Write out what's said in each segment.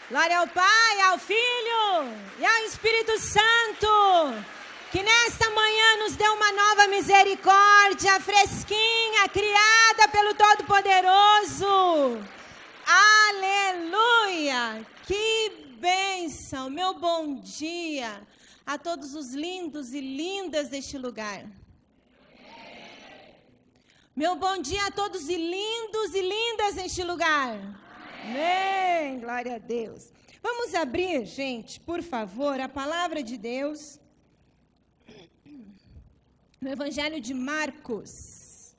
Glória ao Pai, ao Filho e ao Espírito Santo, que nesta manhã nos deu uma nova misericórdia, fresquinha, criada pelo Todo-Poderoso. Aleluia! Que bênção! Meu bom dia a todos os lindos e lindas deste lugar. Meu bom dia a todos os lindos e lindas neste lugar. Amém! Glória a Deus. Vamos abrir, gente, por favor, a palavra de Deus no Evangelho de Marcos.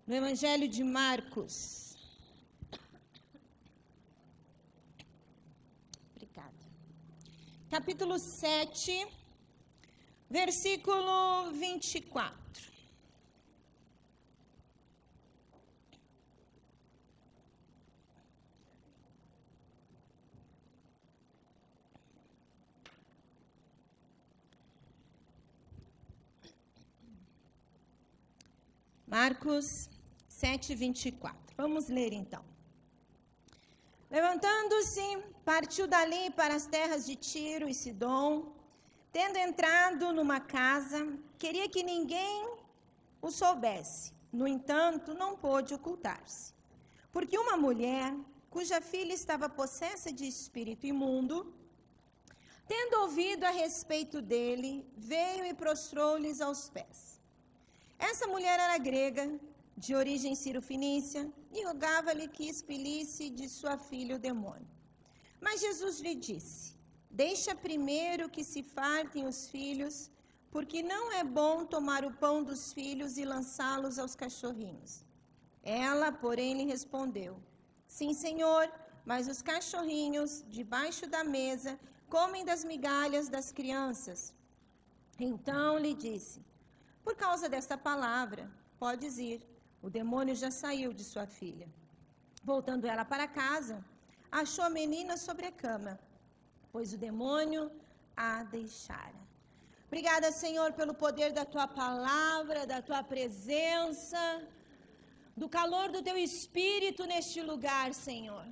No Evangelho de Marcos. Obrigada. Capítulo 7, versículo 24. Marcos 7, 24. Vamos ler então. Levantando-se, partiu dali para as terras de Tiro e Sidom. Tendo entrado numa casa, queria que ninguém o soubesse. No entanto, não pôde ocultar-se. Porque uma mulher, cuja filha estava possessa de espírito imundo, tendo ouvido a respeito dele, veio e prostrou-lhes aos pés. Essa mulher era grega, de origem ciro-fenícia, e rogava-lhe que expelisse de sua filha o demônio. Mas Jesus lhe disse: deixa primeiro que se fartem os filhos, porque não é bom tomar o pão dos filhos e lançá-los aos cachorrinhos. Ela, porém, lhe respondeu: sim, Senhor, mas os cachorrinhos, debaixo da mesa, comem das migalhas das crianças. Então lhe disse: por causa desta palavra, podes ir, o demônio já saiu de sua filha. Voltando ela para casa, achou a menina sobre a cama, pois o demônio a deixara. Obrigada, Senhor, pelo poder da Tua palavra, da Tua presença, do calor do Teu Espírito neste lugar, Senhor.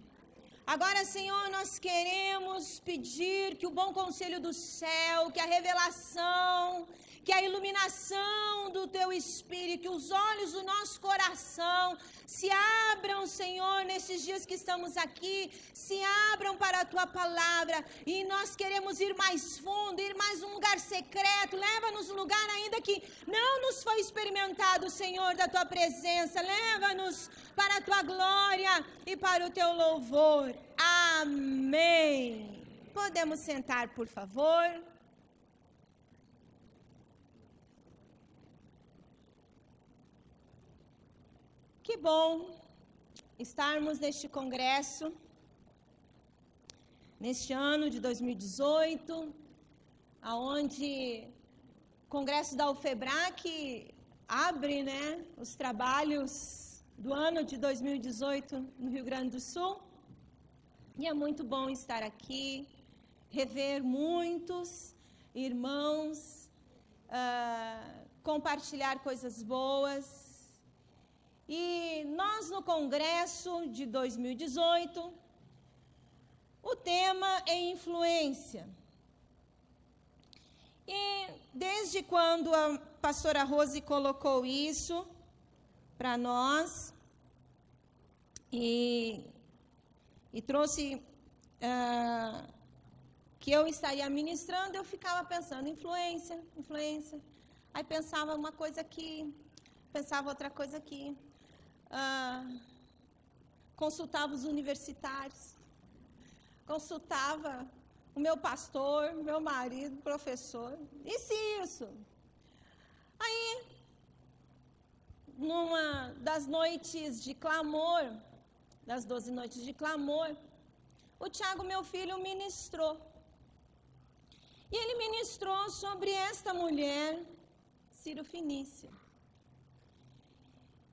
Agora, Senhor, nós queremos pedir que o bom conselho do céu, que a revelação, que a iluminação do Teu Espírito, que os olhos do nosso coração se abram, Senhor, nesses dias que estamos aqui, se abram para a Tua palavra, e nós queremos ir mais fundo, ir mais num lugar secreto. Leva-nos num lugar ainda que não nos foi experimentado, Senhor, da Tua presença. Leva-nos para a Tua glória e para o Teu louvor. Amém. Podemos sentar, por favor. Que bom estarmos neste congresso, neste ano de 2018, aonde o congresso da UFEBRAC abre, os trabalhos do ano de 2018 no Rio Grande do Sul. E é muito bom estar aqui, rever muitos irmãos, compartilhar coisas boas. E nós no congresso de 2018, o tema é influência. E desde quando a pastora Rose colocou isso para nós e trouxe que eu estaria ministrando, eu ficava pensando, influência. Aí pensava uma coisa aqui, pensava outra coisa aqui. Consultava os universitários, consultava o meu pastor, meu marido, professor, e se isso? Aí, numa das noites de clamor, das 12 noites de clamor, o Tiago, meu filho, ministrou. E ele ministrou sobre esta mulher, ciro-fenícia.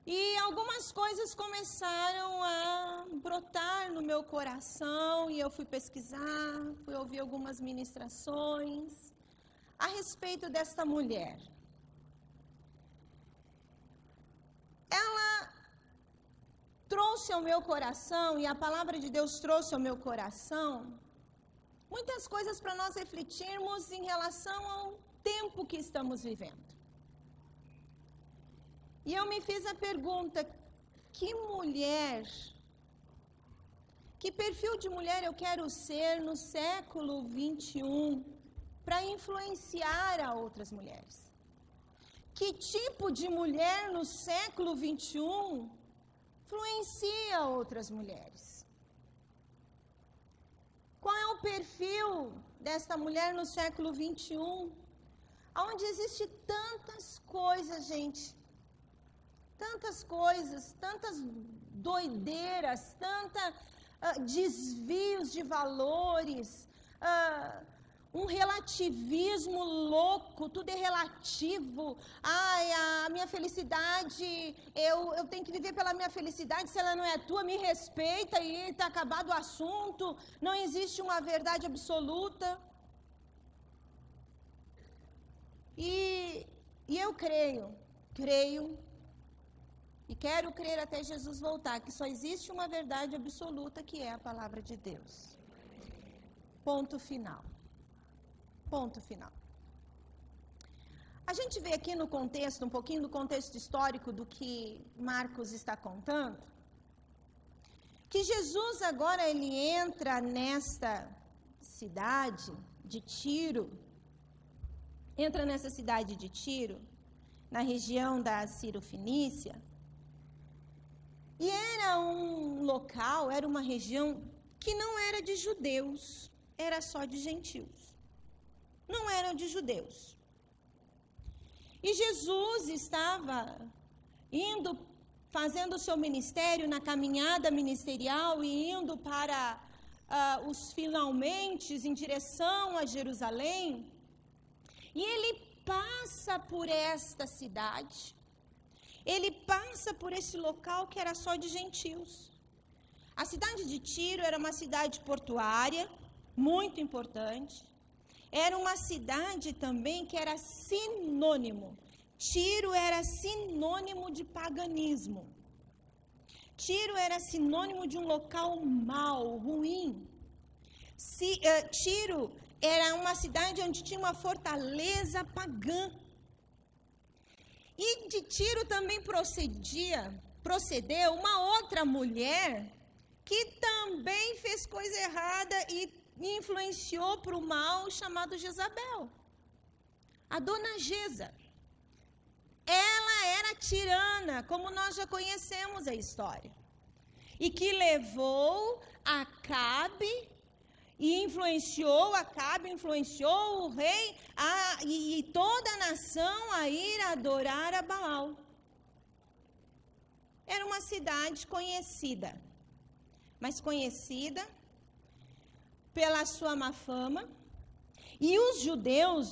E algumas coisas começaram a brotar no meu coração, e eu fui pesquisar, fui ouvir algumas ministrações a respeito desta mulher. Ela trouxe ao meu coração, e a palavra de Deus trouxe ao meu coração, muitas coisas para nós refletirmos em relação ao tempo que estamos vivendo. E eu me fiz a pergunta, que perfil de mulher eu quero ser no século 21 para influenciar a outras mulheres? Que tipo de mulher no século 21 influencia outras mulheres? Qual é o perfil desta mulher no século 21? Onde existe tantas coisas, gente. Tantas coisas, tantas doideiras, desvios de valores, um relativismo louco, tudo é relativo. Ai, a minha felicidade, eu tenho que viver pela minha felicidade, se ela não é tua, me respeita e está acabado o assunto. Não existe uma verdade absoluta. E eu creio, e quero crer até Jesus voltar, que só existe uma verdade absoluta, que é a palavra de Deus. Ponto final. Ponto final. A gente vê aqui no contexto, um pouquinho do contexto histórico do que Marcos está contando, que Jesus agora ele entra nesta cidade de Tiro, na região da Ciro-Fenícia, e era um local, era uma região que não era de judeus, era só de gentios. Não era de judeus. E Jesus estava indo, fazendo o seu ministério, na caminhada ministerial, e indo para os finalmente em direção a Jerusalém. E ele passa por esta cidade. Ele passa por esse local que era só de gentios. A cidade de Tiro era uma cidade portuária, muito importante. Era uma cidade também que era sinônimo. Tiro era sinônimo de paganismo. Tiro era sinônimo de um local mau, ruim. Tiro era uma cidade onde tinha uma fortaleza pagã. E de Tiro também procedeu uma outra mulher que também fez coisa errada e influenciou para o mal, chamado Jezabel. A dona Jeza. Ela era tirana, como nós já conhecemos a história. E que levou Acabe e influenciou o rei e toda a nação a ir adorar a Baal. Era uma cidade conhecida, mas conhecida pela sua má fama. E os judeus,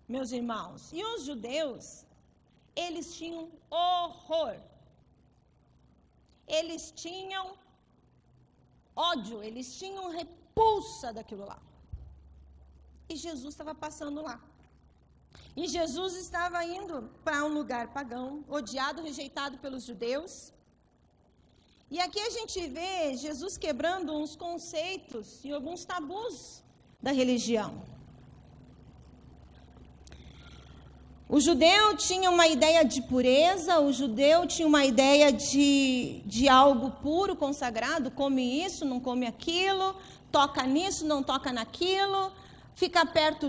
meus irmãos, eles tinham horror. Eles tinham ódio, eles tinham repulsa daquilo lá. E Jesus estava passando lá. E Jesus estava indo para um lugar pagão, odiado, rejeitado pelos judeus. E aqui a gente vê Jesus quebrando uns conceitos e alguns tabus da religião. O judeu tinha uma ideia de pureza, o judeu tinha uma ideia de algo puro, consagrado, come isso, não come aquilo, toca nisso, não toca naquilo, fica perto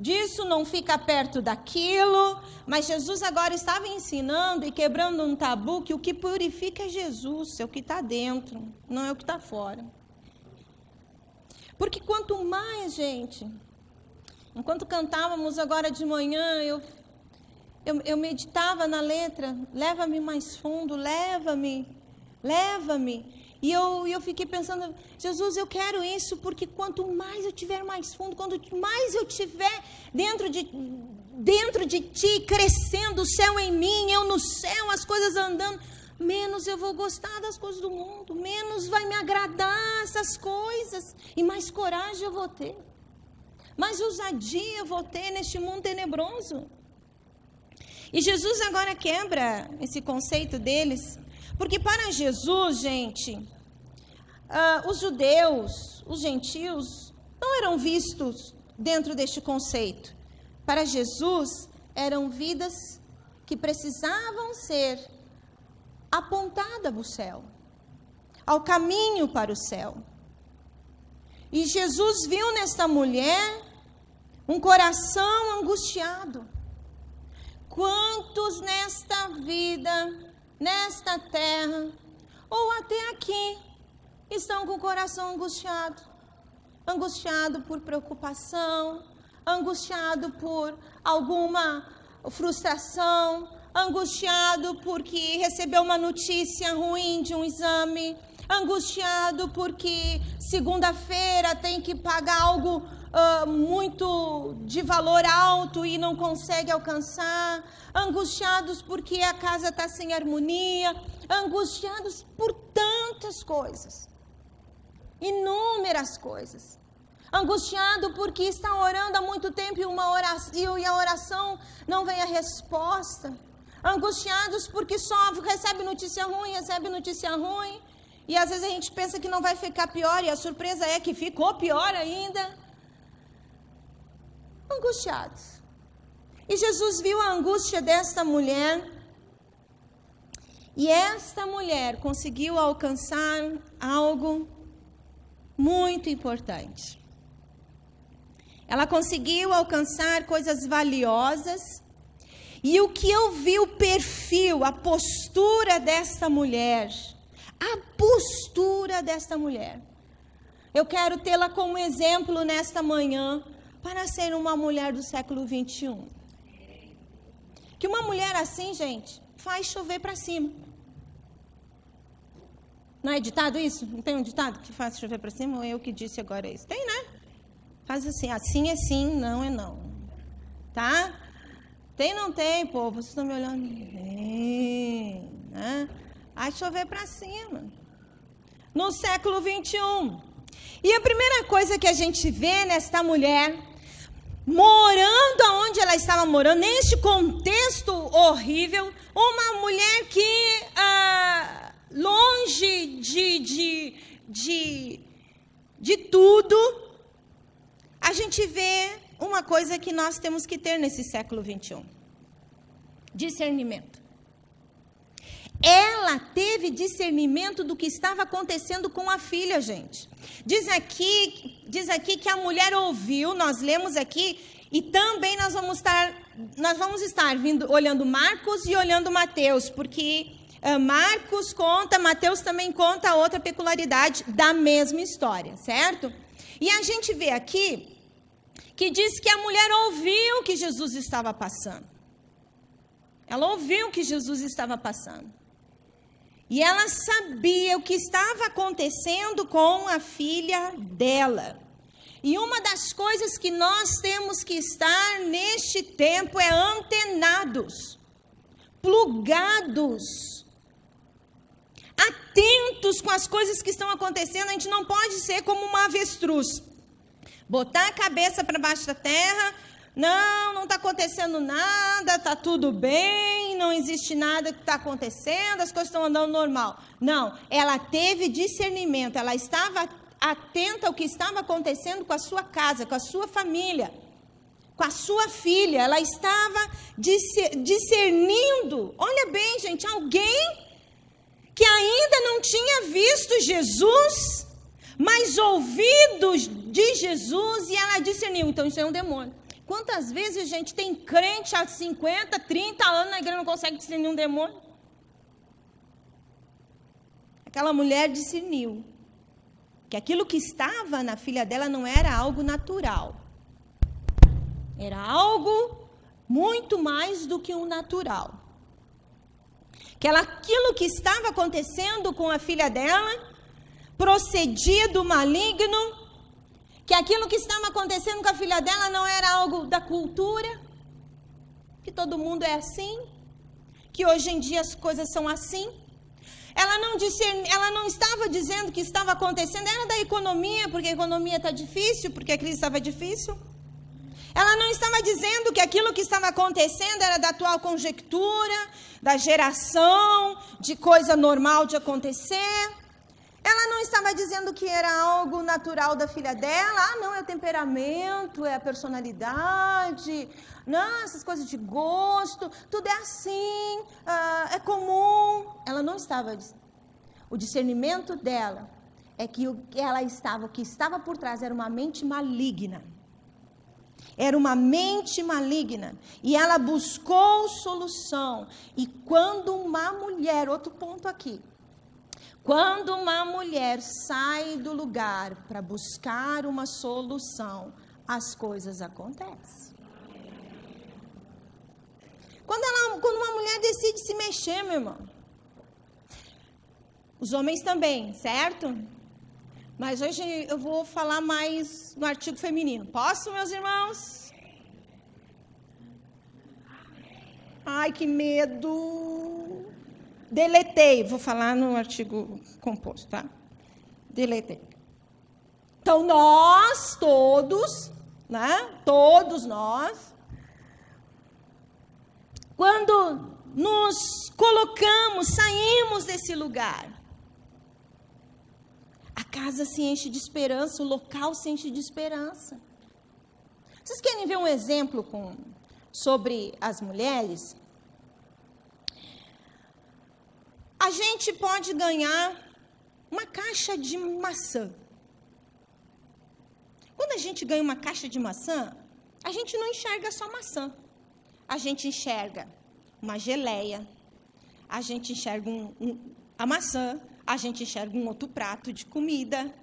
disso, não fica perto daquilo. Mas Jesus agora estava ensinando e quebrando um tabu que o que purifica é Jesus, é o que está dentro, não é o que está fora. Porque quanto mais, gente, enquanto cantávamos agora de manhã, eu meditava na letra, leva-me mais fundo, leva-me. E eu fiquei pensando, Jesus, eu quero isso, porque quanto mais eu tiver mais fundo, quanto mais eu tiver dentro de ti, crescendo, o céu em mim, eu no céu, as coisas andando, menos eu vou gostar das coisas do mundo, menos vai me agradar essas coisas, e mais coragem eu vou ter, mais ousadia eu vou ter neste mundo tenebroso. E Jesus agora quebra esse conceito deles, Porque para Jesus, gente, os judeus, os gentios, não eram vistos dentro deste conceito. Para Jesus, eram vidas que precisavam ser apontadas para o céu, ao caminho para o céu. E Jesus viu nesta mulher um coração angustiado. Quantos nesta vida, nesta terra, ou até aqui, estão com o coração angustiado? Angustiado por preocupação, angustiado por alguma frustração, angustiado porque recebeu uma notícia ruim de um exame, angustiado porque segunda-feira tem que pagar algo muito de valor alto e não consegue alcançar, angustiados porque a casa está sem harmonia, angustiados por tantas coisas, inúmeras coisas, angustiado porque está orando há muito tempo e a oração não vem a resposta, angustiados porque só recebe notícia ruim, e às vezes a gente pensa que não vai ficar pior, e a surpresa é que ficou pior ainda. Angustiados. E Jesus viu a angústia desta mulher, e esta mulher conseguiu alcançar algo muito importante. Ela conseguiu alcançar coisas valiosas, e o que eu vi, o perfil, a postura desta mulher, eu quero tê-la como exemplo nesta manhã, para ser uma mulher do século 21. Que uma mulher assim, gente, faz chover para cima. Não é ditado isso? Não tem um ditado que faz chover para cima? Ou eu que disse agora isso? Tem, né? Faz assim, assim é sim, não é não. Tá? Tem, não tem, povo? Vocês estão me olhando? Tem, né? Faz chover para cima. No século 21. E a primeira coisa que a gente vê nesta mulher, morando onde ela estava morando, neste contexto horrível, uma mulher que, longe de tudo, a gente vê uma coisa que nós temos que ter nesse século 21. Discernimento. Ela teve discernimento do que estava acontecendo com a filha, gente. Diz aqui que a mulher ouviu, nós lemos aqui, e também nós vamos estar olhando Marcos e olhando Mateus, porque Marcos conta, Mateus também conta outra peculiaridade da mesma história, certo? E a gente vê aqui que diz que a mulher ouviu que Jesus estava passando. Ela ouviu que Jesus estava passando. E ela sabia o que estava acontecendo com a filha dela. E uma das coisas que nós temos que estar neste tempo é antenados, plugados, atentos com as coisas que estão acontecendo. A gente não pode ser como uma avestruz, botar a cabeça para baixo da terra. Não está acontecendo nada, está tudo bem, não existe nada que está acontecendo, as coisas estão andando normal. Não, ela teve discernimento, ela estava atenta ao que estava acontecendo com a sua casa, com a sua família, com a sua filha. Ela estava discernindo. Olha bem, gente, alguém que ainda não tinha visto Jesus, mas ouvido de Jesus, e ela discerniu. Então isso é um demônio. Quantas vezes a gente tem crente há 50, 30 anos na igreja, não consegue discernir um demônio? Aquela mulher discerniu que aquilo que estava na filha dela não era algo natural. Era algo muito mais do que um natural. Que aquilo que estava acontecendo com a filha dela procedia do maligno, que aquilo que estava acontecendo com a filha dela não era algo da cultura, que todo mundo é assim, que hoje em dia as coisas são assim. Ela não estava dizendo que estava acontecendo, era da economia, porque a economia está difícil, porque a crise estava difícil. Ela não estava dizendo que aquilo que estava acontecendo era da atual conjectura, da geração, de coisa normal de acontecer. Ela não estava dizendo que era algo natural da filha dela. Ah, não, é o temperamento, é a personalidade, não, essas coisas de gosto, tudo é assim, é comum. Ela não estava dizendo. O discernimento dela é que o que estava por trás era uma mente maligna. Era uma mente maligna. E ela buscou solução. E quando uma mulher, outro ponto aqui, quando uma mulher sai do lugar para buscar uma solução, as coisas acontecem. Quando uma mulher decide se mexer, meu irmão, os homens também, certo? Mas hoje eu vou falar mais no artigo feminino. Posso, meus irmãos? Ai, que medo! Deletei. Vou falar no artigo composto, tá? Deletei. Então, nós todos, né? Todos nós, quando nos colocamos, saímos desse lugar, a casa se enche de esperança, o local se enche de esperança. Vocês querem ver um exemplo sobre as mulheres? A gente pode ganhar uma caixa de maçã. Quando a gente ganha uma caixa de maçã, a gente não enxerga só maçã. A gente enxerga uma geleia, a gente enxerga a maçã, a gente enxerga um outro prato de comida,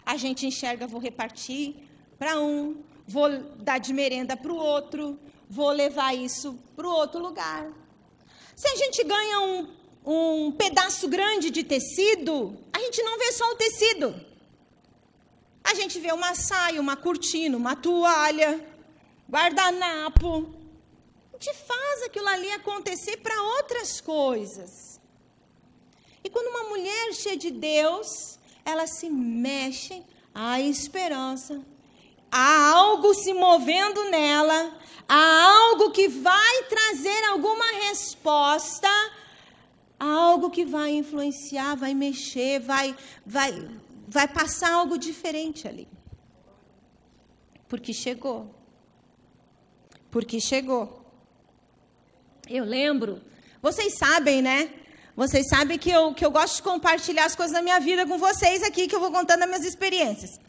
a gente enxerga, vou repartir para um, vou dar de merenda para o outro, vou levar isso para o outro lugar. Se a gente ganha um pedaço grande de tecido, a gente não vê só o tecido. A gente vê uma saia, uma cortina, uma toalha, guardanapo. A gente faz aquilo ali acontecer para outras coisas. E quando uma mulher cheia de Deus, ela se mexe, há esperança, há algo se movendo nela, há algo que vai trazer alguma resposta, há algo que vai influenciar, vai mexer, vai passar algo diferente ali. Porque chegou. Porque chegou. Eu lembro, vocês sabem, né? Vocês sabem que eu gosto de compartilhar as coisas da minha vida com vocês aqui, que eu vou contando as minhas experiências.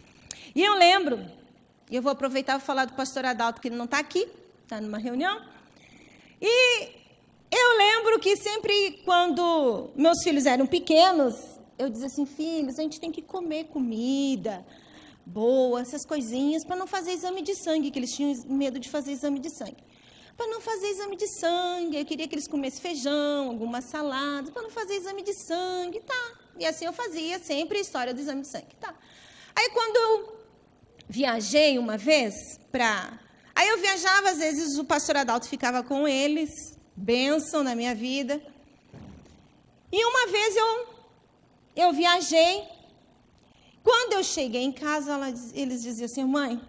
E eu lembro, e eu vou aproveitar e falar do pastor Adalto, que ele não está aqui, está numa reunião. E eu lembro que sempre quando meus filhos eram pequenos, eu dizia assim, filhos, a gente tem que comer comida boa, essas coisinhas, para não fazer exame de sangue, que eles tinham medo de fazer exame de sangue. Para não fazer exame de sangue, eu queria que eles comessem feijão, alguma salada, para não fazer exame de sangue, tá. E assim eu fazia sempre a história do exame de sangue, tá. Aí quando eu viajei uma vez Aí eu viajava, às vezes o pastor Adalto ficava com eles, bênção na minha vida. E uma vez eu viajei, quando eu cheguei em casa, eles diziam assim, mãe,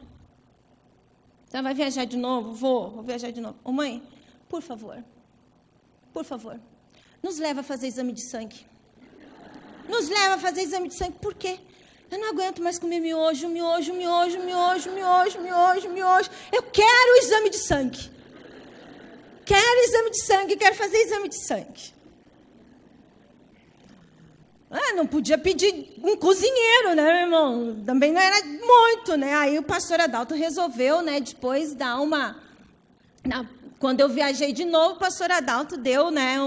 você vai viajar de novo? Vou viajar de novo. Ô, mãe, por favor, nos leva a fazer exame de sangue. Nos leva a fazer exame de sangue. Por quê? Eu não aguento mais comer miojo. Eu quero o exame de sangue. Quero fazer exame de sangue. Não podia pedir um cozinheiro, né, meu irmão? Também não era muito, né? Aí o pastor Adalto resolveu, né, depois dar uma... Quando eu viajei de novo, o pastor Adalto deu, né,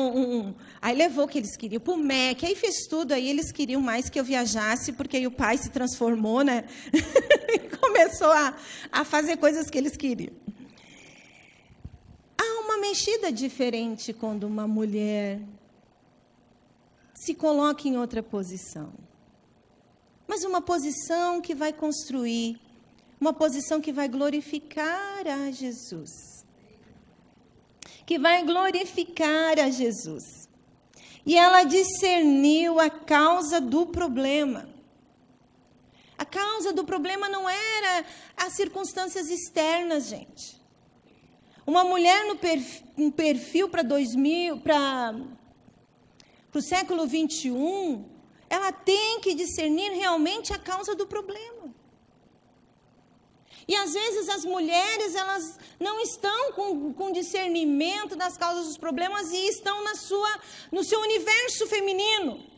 aí levou o que eles queriam para o MEC, aí fez tudo, aí eles queriam mais que eu viajasse, porque aí o pai se transformou, né? E começou a fazer coisas que eles queriam. Há uma mexida diferente quando uma mulher se coloca em outra posição. Mas uma posição que vai construir, uma posição que vai glorificar a Jesus. Que vai glorificar a Jesus. E ela discerniu a causa do problema. A causa do problema não era as circunstâncias externas, gente. Uma mulher no perfil para o século 21, ela tem que discernir realmente a causa do problema. E às vezes as mulheres, elas não estão com discernimento das causas dos problemas e estão no seu universo feminino.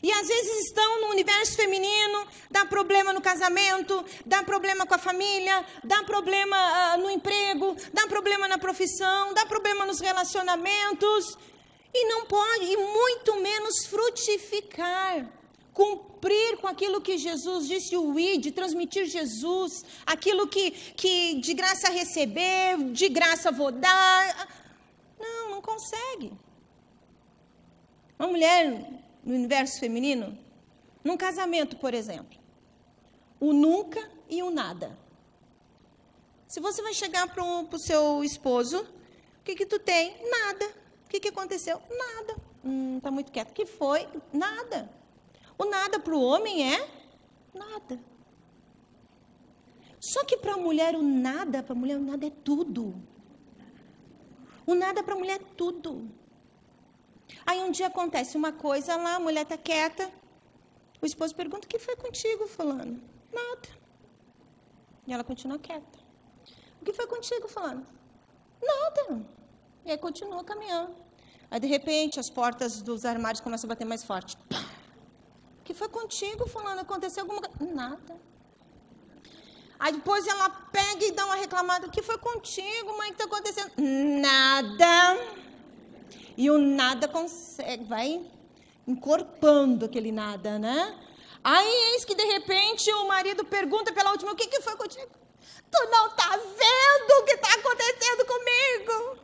E às vezes estão no universo feminino, dá problema no casamento, dá problema com a família, dá problema no emprego, dá problema na profissão, dá problema nos relacionamentos. E não pode, e muito menos frutificar, cumprir com aquilo que Jesus disse, o id, transmitir Jesus, aquilo que de graça receber, de graça vou dar. Não consegue. Uma mulher no universo feminino, num casamento, por exemplo, o nunca e o nada. Se você vai chegar para o seu esposo, o que tu tem? Nada. O que aconteceu? Nada. Está muito quieto. O que foi? Nada. O nada para o homem é nada. Só que para a mulher o nada é tudo. O nada para a mulher é tudo. Aí um dia acontece uma coisa lá, a mulher está quieta. O esposo pergunta, o que foi contigo, fulano? Nada. E ela continua quieta. O que foi contigo, fulano? Nada. E aí continua caminhando. Aí, de repente, as portas dos armários começam a bater mais forte. O que foi contigo, fulano? Aconteceu alguma coisa? Nada. Aí depois ela pega e dá uma reclamada. O que foi contigo, mãe? O que está acontecendo? Nada. E o nada consegue, vai encorpando aquele nada, né? Aí, eis que, de repente, o marido pergunta pela última, o que foi contigo? Tu não está vendo o que está acontecendo comigo?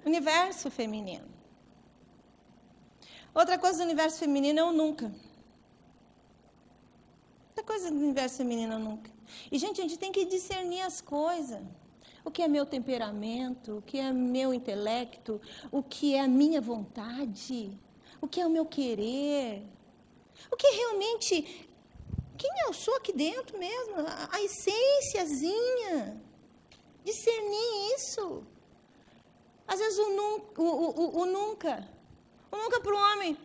Universo feminino. Outra coisa do universo feminino é o nunca. Outra coisa do universo feminino é o nunca. E, gente, a gente tem que discernir as coisas. O que é meu temperamento, o que é meu intelecto, o que é a minha vontade, o que é o meu querer, o que realmente, quem eu sou aqui dentro mesmo, a essênciazinha, discernir isso. Às vezes o nunca para o homem.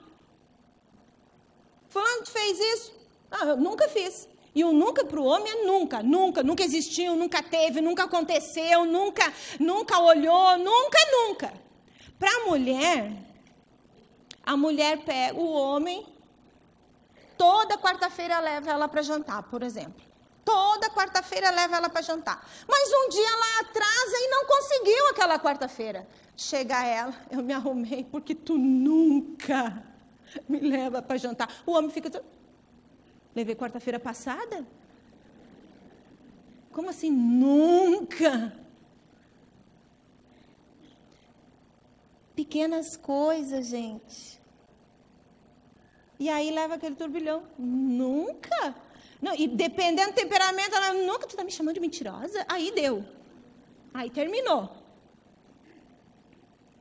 Fulano, tu fez isso? Eu nunca fiz. E o nunca para o homem é nunca existiu, nunca teve, nunca aconteceu, nunca olhou, nunca. Para a mulher pega o homem, toda quarta-feira leva ela para jantar, por exemplo. Toda quarta-feira leva ela para jantar. Mas um dia ela atrasa e não conseguiu aquela quarta-feira. Chega ela, eu me arrumei porque tu nunca me leva para jantar. O homem fica... Levei quarta-feira passada? Como assim? Nunca. Pequenas coisas, gente. E aí leva aquele turbilhão. Nunca. Não, e dependendo do temperamento, ela nunca, tu está me chamando de mentirosa? Aí deu. Aí terminou.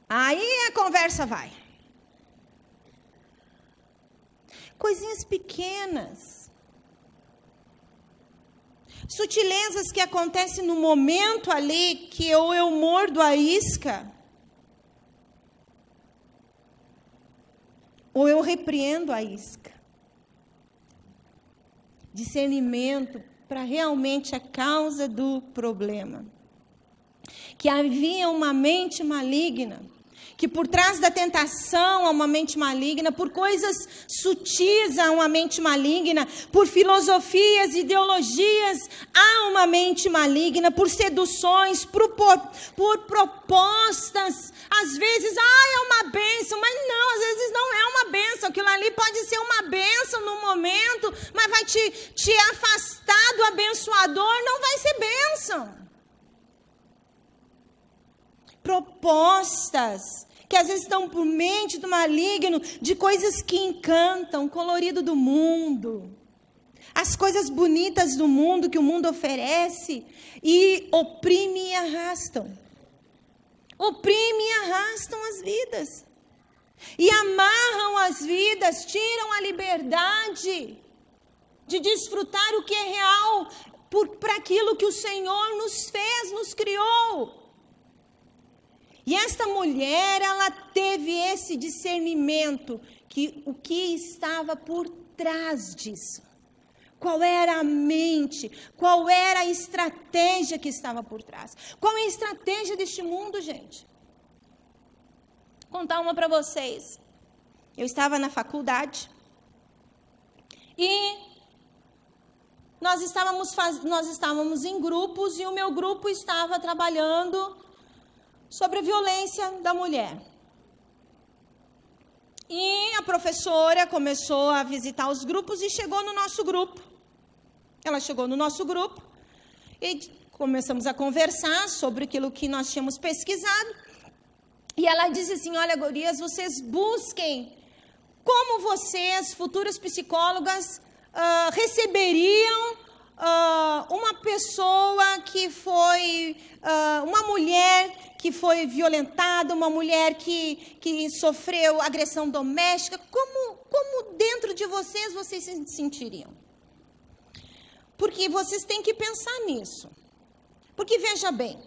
Aí a conversa vai. Coisinhas pequenas. Sutilezas que acontecem no momento ali que eu mordo a isca, ou eu repreendo a isca. Discernimento para realmente a causa do problema. Que havia uma mente maligna, que por trás da tentação há uma mente maligna, por coisas sutis há uma mente maligna, por filosofias, ideologias há uma mente maligna, por seduções, por propostas, às vezes, é uma bênção, mas não, às vezes não é uma bênção, aquilo ali pode ser uma bênção no momento, mas vai te afastar do abençoador, não vai ser bênção. Propostas que às vezes estão por mente do maligno, de coisas que encantam, o colorido do mundo, as coisas bonitas do mundo que o mundo oferece, e oprime e arrastam. Oprime e arrastam as vidas. E amarram as vidas, tiram a liberdade. de desfrutar o que é real, para aquilo que o Senhor nos fez, nos criou. E esta mulher, ela teve esse discernimento, que o que estava por trás disso. Qual era a mente, qual era a estratégia que estava por trás. Qual é a estratégia deste mundo, gente? Vou contar uma para vocês. Eu estava na faculdade e nós estávamos em grupos e o meu grupo estava trabalhando sobre a violência da mulher. E a professora começou a visitar os grupos e chegou no nosso grupo. Ela chegou no nosso grupo e começamos a conversar sobre aquilo que nós tínhamos pesquisado. E ela disse assim: olha, gurias, vocês busquem como vocês, futuras psicólogas, receberiam uma pessoa que foi, uma mulher que foi violentada, uma mulher que sofreu agressão doméstica. Como dentro de vocês se sentiriam? Porque vocês têm que pensar nisso. Porque veja bem,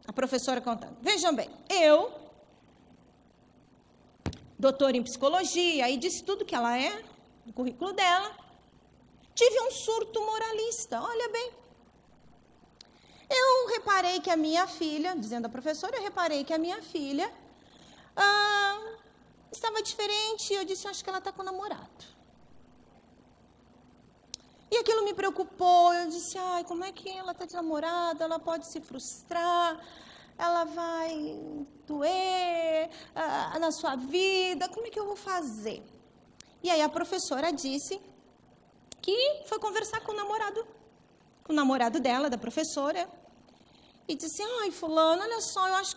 a professora contando, vejam bem, eu, doutora em psicologia, e disse tudo que ela é, no currículo dela, tive um surto moralista, olha bem. Eu reparei que a minha filha, dizendo a professora, eu reparei que a minha filha estava diferente, eu disse, acho que ela está com namorado. E aquilo me preocupou, eu disse, ai, como é que ela está de namorado, ela pode se frustrar, ela vai doer na sua vida, como é que eu vou fazer? E aí a professora disse que foi conversar com o namorado dela, da professora, e disse, ai, fulano, olha só, eu acho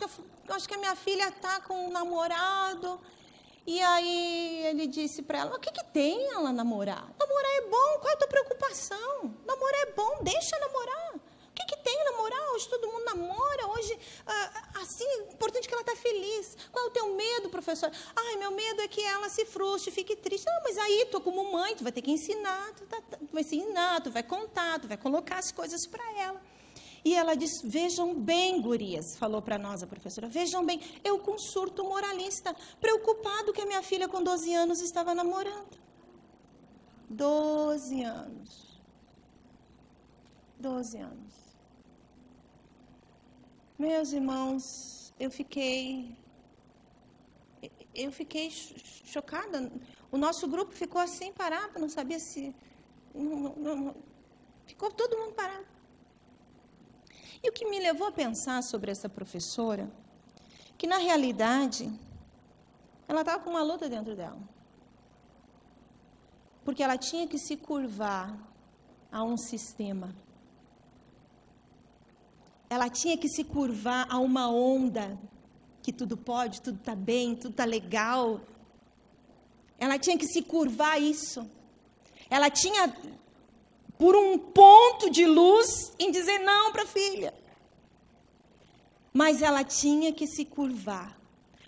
que a minha filha está com um namorado. E aí ele disse para ela, o que tem ela namorar? Namorar é bom, qual é a tua preocupação? Namorar é bom, deixa namorar. O que tem namorar? Hoje todo mundo namora, hoje, assim, é importante que ela está feliz. Qual é o teu medo, professor? Ai, meu medo é que ela se frustre, fique triste. Ah, mas aí, tu como mãe, tu vai ter que ensinar, tu vai ensinar, tu vai contar, tu vai colocar as coisas para ela. E ela disse, vejam bem, gurias, falou para nós a professora, vejam bem, eu com surto moralista, preocupado que a minha filha com 12 anos estava namorando. 12 anos. 12 anos. Meus irmãos, eu fiquei chocada. O nosso grupo ficou assim parado, não sabia se... ficou todo mundo parado. E o que me levou a pensar sobre essa professora, que na realidade, ela estava com uma luta dentro dela. Porque ela tinha que se curvar a um sistema. Ela tinha que se curvar a uma onda, que tudo pode, tudo está bem, tudo está legal. Ela tinha que se curvar a isso. Ela tinha... por um ponto de luz em dizer não para a filha. Mas ela tinha que se curvar.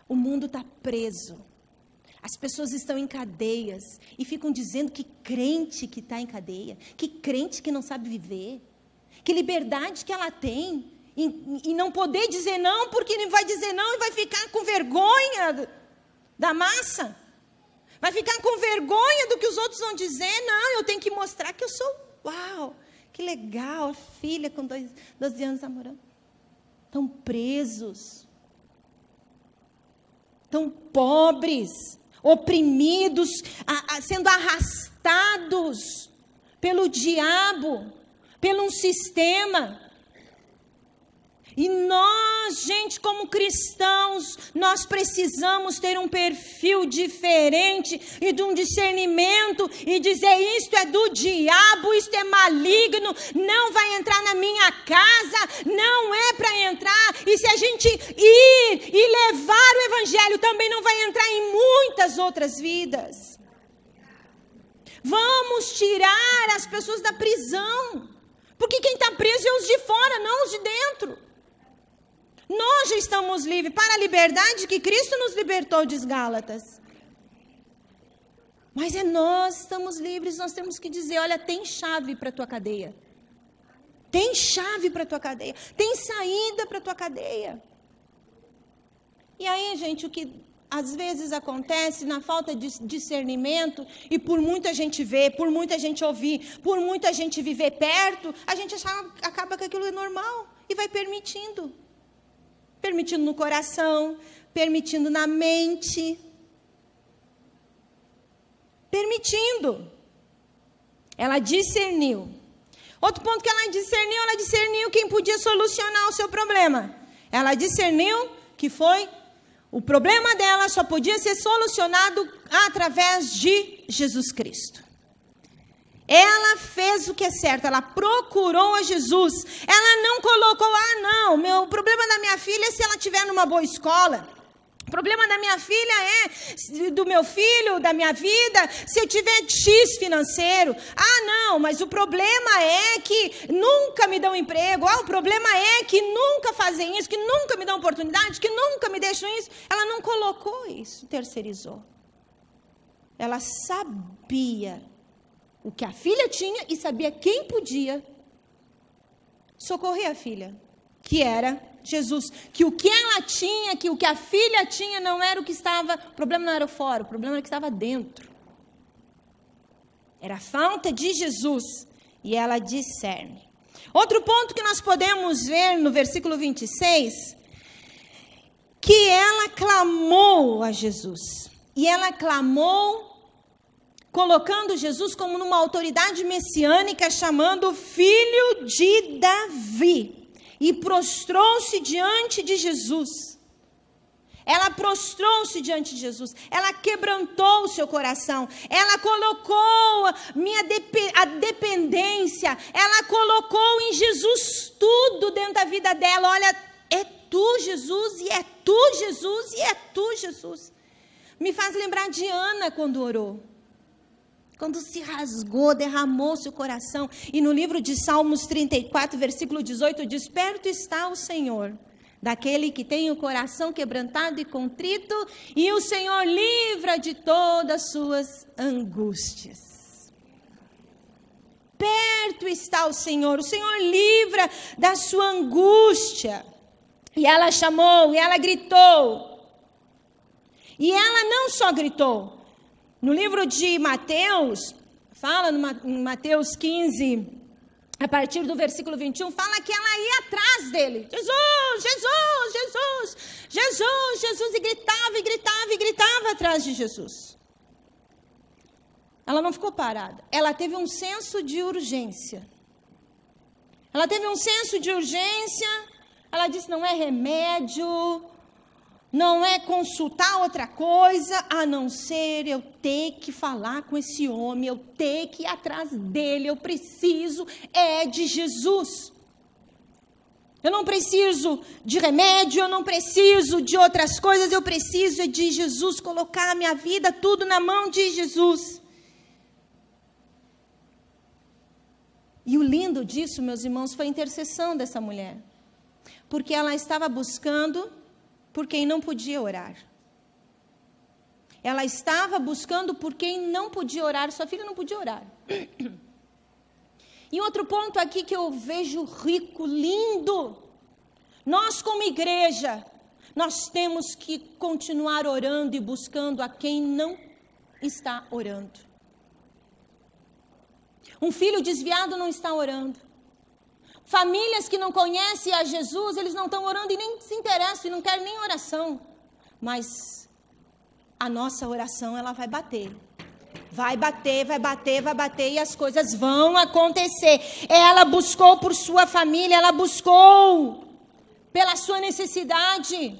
O mundo está preso. As pessoas estão em cadeias e ficam dizendo que crente que está em cadeia, que crente que não sabe viver, que liberdade que ela tem em não poder dizer não, porque ele vai dizer não e vai ficar com vergonha da massa. Vai ficar com vergonha do que os outros vão dizer. Não, eu tenho que mostrar que eu sou... Uau, que legal, a filha com 12 anos namorando. Tão presos, tão pobres, oprimidos, sendo arrastados pelo diabo, pelo um sistema. E nós, gente, como cristãos, nós precisamos ter um perfil diferente e de um discernimento e dizer, isto é do diabo, isto é maligno, não vai entrar na minha casa, não é para entrar. E se a gente ir e levar o evangelho, também não vai entrar em muitas outras vidas. Vamos tirar as pessoas da prisão, porque quem está preso é os de fora, não os de dentro. Nós já estamos livres para a liberdade que Cristo nos libertou, diz Gálatas. Mas nós estamos livres, nós temos que dizer, olha, tem chave para a tua cadeia. Tem chave para a tua cadeia. Tem saída para a tua cadeia. E aí, gente, o que às vezes acontece na falta de discernimento, e por muita gente ver, por muita gente ouvir, por muita gente viver perto, a gente acaba que aquilo é normal e vai permitindo. Permitindo no coração, permitindo na mente. Permitindo. Ela discerniu. Outro ponto que ela discerniu quem podia solucionar o seu problema. Ela discerniu que o problema dela só podia ser solucionado através de Jesus Cristo. Ela fez o que é certo, ela procurou a Jesus. Ela não colocou, o problema da minha filha é se ela estiver numa boa escola. O problema da minha filha do meu filho, da minha vida, se eu tiver X financeiro. Mas o problema é que nunca me dão emprego. O problema é que nunca fazem isso, que nunca me dão oportunidade, que nunca me deixam isso. Ela não colocou isso, terceirizou. Ela sabia o que a filha tinha e sabia quem podia socorrer a filha, que era Jesus, que o que ela tinha, que o que a filha tinha não era o que estava, o problema não era fora, o problema era o que estava dentro. Era a falta de Jesus, e ela discerne. Outro ponto que nós podemos ver no versículo 26, que ela clamou a Jesus, e ela clamou colocando Jesus como numa autoridade messiânica, chamando Filho de Davi. E prostrou-se diante de Jesus. Ela prostrou-se diante de Jesus. Ela quebrantou o seu coração. Ela colocou a dependência. Ela colocou em Jesus tudo dentro da vida dela. Olha, é tu, Jesus, e é tu, Jesus, e é tu, Jesus. Me faz lembrar de Ana quando orou. Quando se rasgou, derramou seu coração. E no livro de Salmos 34, versículo 18, diz: perto está o Senhor, daquele que tem o coração quebrantado e contrito, e o Senhor livra de todas as suas angústias. Perto está o Senhor livra da sua angústia. E ela chamou, e ela gritou. E ela não só gritou. No livro de Mateus, fala em Mateus 15, a partir do versículo 21, fala que ela ia atrás dele. Jesus, Jesus, Jesus, Jesus, Jesus, e gritava, e gritava, e gritava atrás de Jesus. Ela não ficou parada, ela teve um senso de urgência. Ela teve um senso de urgência, ela disse, não é remédio, não é consultar outra coisa, a não ser eu ter que falar com esse homem, eu ter que ir atrás dele, eu preciso de Jesus. Eu não preciso de remédio, eu não preciso de outras coisas, eu preciso de Jesus, colocar a minha vida tudo na mão de Jesus. E o lindo disso, meus irmãos, foi a intercessão dessa mulher. Porque ela estava buscando por quem não podia orar. Ela estava buscando por quem não podia orar. Sua filha não podia orar. E outro ponto aqui que eu vejo rico, lindo. Nós como igreja, nós temos que continuar orando e buscando a quem não está orando. Um filho desviado não está orando. Famílias que não conhecem a Jesus, eles não estão orando e nem se interessam, e não querem nem oração. Mas a nossa oração, ela vai bater. Vai bater, vai bater, vai bater, e as coisas vão acontecer. Ela buscou por sua família, ela buscou pela sua necessidade.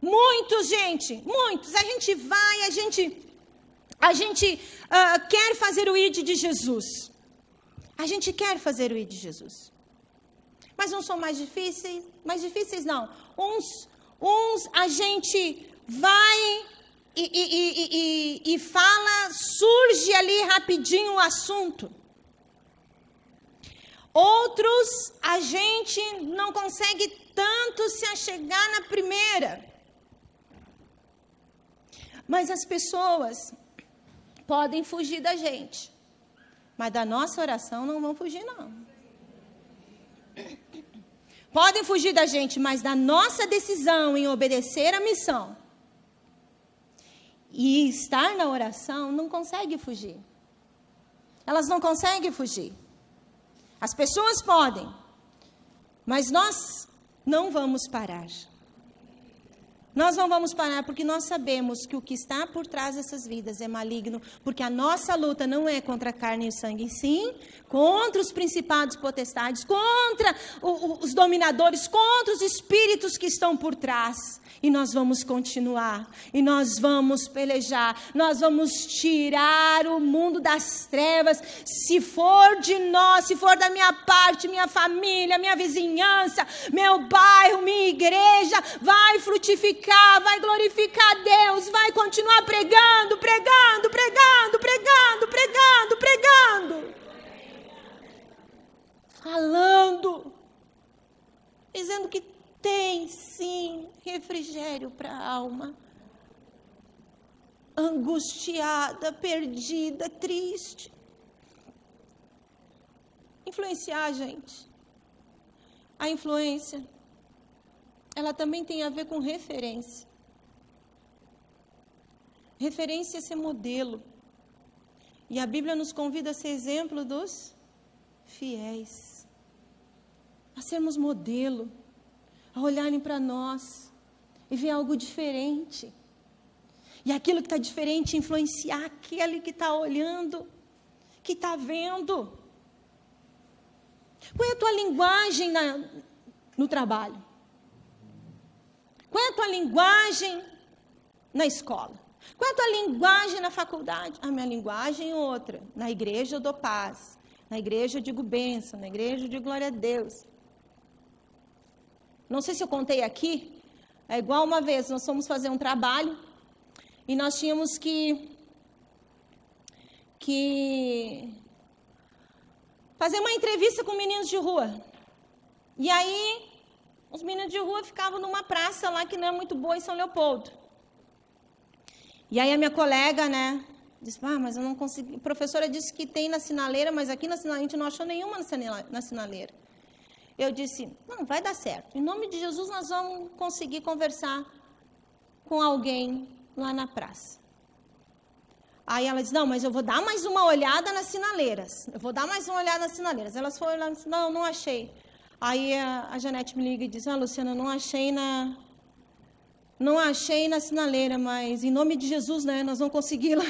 Muitos, gente, muitos. A gente vai, a gente quer fazer o ID de Jesus. A gente quer fazer o ID de Jesus. Mas não são mais difíceis não. Uns a gente vai e fala, surge ali rapidinho o assunto. Outros a gente não consegue tanto se achegar na primeira. Mas as pessoas podem fugir da gente, mas da nossa oração não vão fugir, não. Podem fugir da gente, mas da nossa decisão em obedecer a missão e estar na oração, não consegue fugir. Elas não conseguem fugir. As pessoas podem, mas nós não vamos parar. Nós não vamos parar porque nós sabemos que o que está por trás dessas vidas é maligno, porque a nossa luta não é contra a carne e o sangue, sim, contra os principados e potestades, contra os dominadores, contra os espíritos que estão por trás. E nós vamos continuar, e nós vamos pelejar, nós vamos tirar o mundo das trevas, se for de nós, se for da minha parte, minha família, minha vizinhança, meu bairro, minha igreja, vai frutificar, vai glorificar a Deus, vai continuar pregando, pregando, pregando, pregando, pregando, pregando, falando, dizendo que tem sim refrigério para a alma, angustiada, perdida, triste. Influenciar, gente. A influência, ela também tem a ver com referência. Referência é ser modelo. E a Bíblia nos convida a ser exemplo dos fiéis, a sermos modelo, a olharem para nós e ver algo diferente. E aquilo que está diferente influenciar aquele que está olhando, que está vendo. Qual é a tua linguagem no trabalho? Qual é a tua linguagem na escola? Qual é a tua linguagem na faculdade? A minha linguagem é outra. Na igreja eu dou paz. Na igreja eu digo bênção. Na igreja eu digo glória a Deus. Não sei se eu contei aqui, é igual uma vez, nós fomos fazer um trabalho e nós tínhamos que fazer uma entrevista com meninos de rua. E aí, os meninos de rua ficavam numa praça lá que não é muito boa em São Leopoldo. E aí a minha colega, né, disse, mas eu não consegui. A professora disse que tem na sinaleira, mas aqui na sinaleira a gente não achou nenhuma na sinaleira. Eu disse, não, vai dar certo. Em nome de Jesus, nós vamos conseguir conversar com alguém lá na praça. Aí ela disse, não, mas eu vou dar mais uma olhada nas sinaleiras. Eu vou dar mais uma olhada nas sinaleiras. Elas foram lá e disseram, não achei. Aí a Janete me liga e diz, Luciana, não achei na sinaleira, mas em nome de Jesus, né, nós vamos conseguir lá.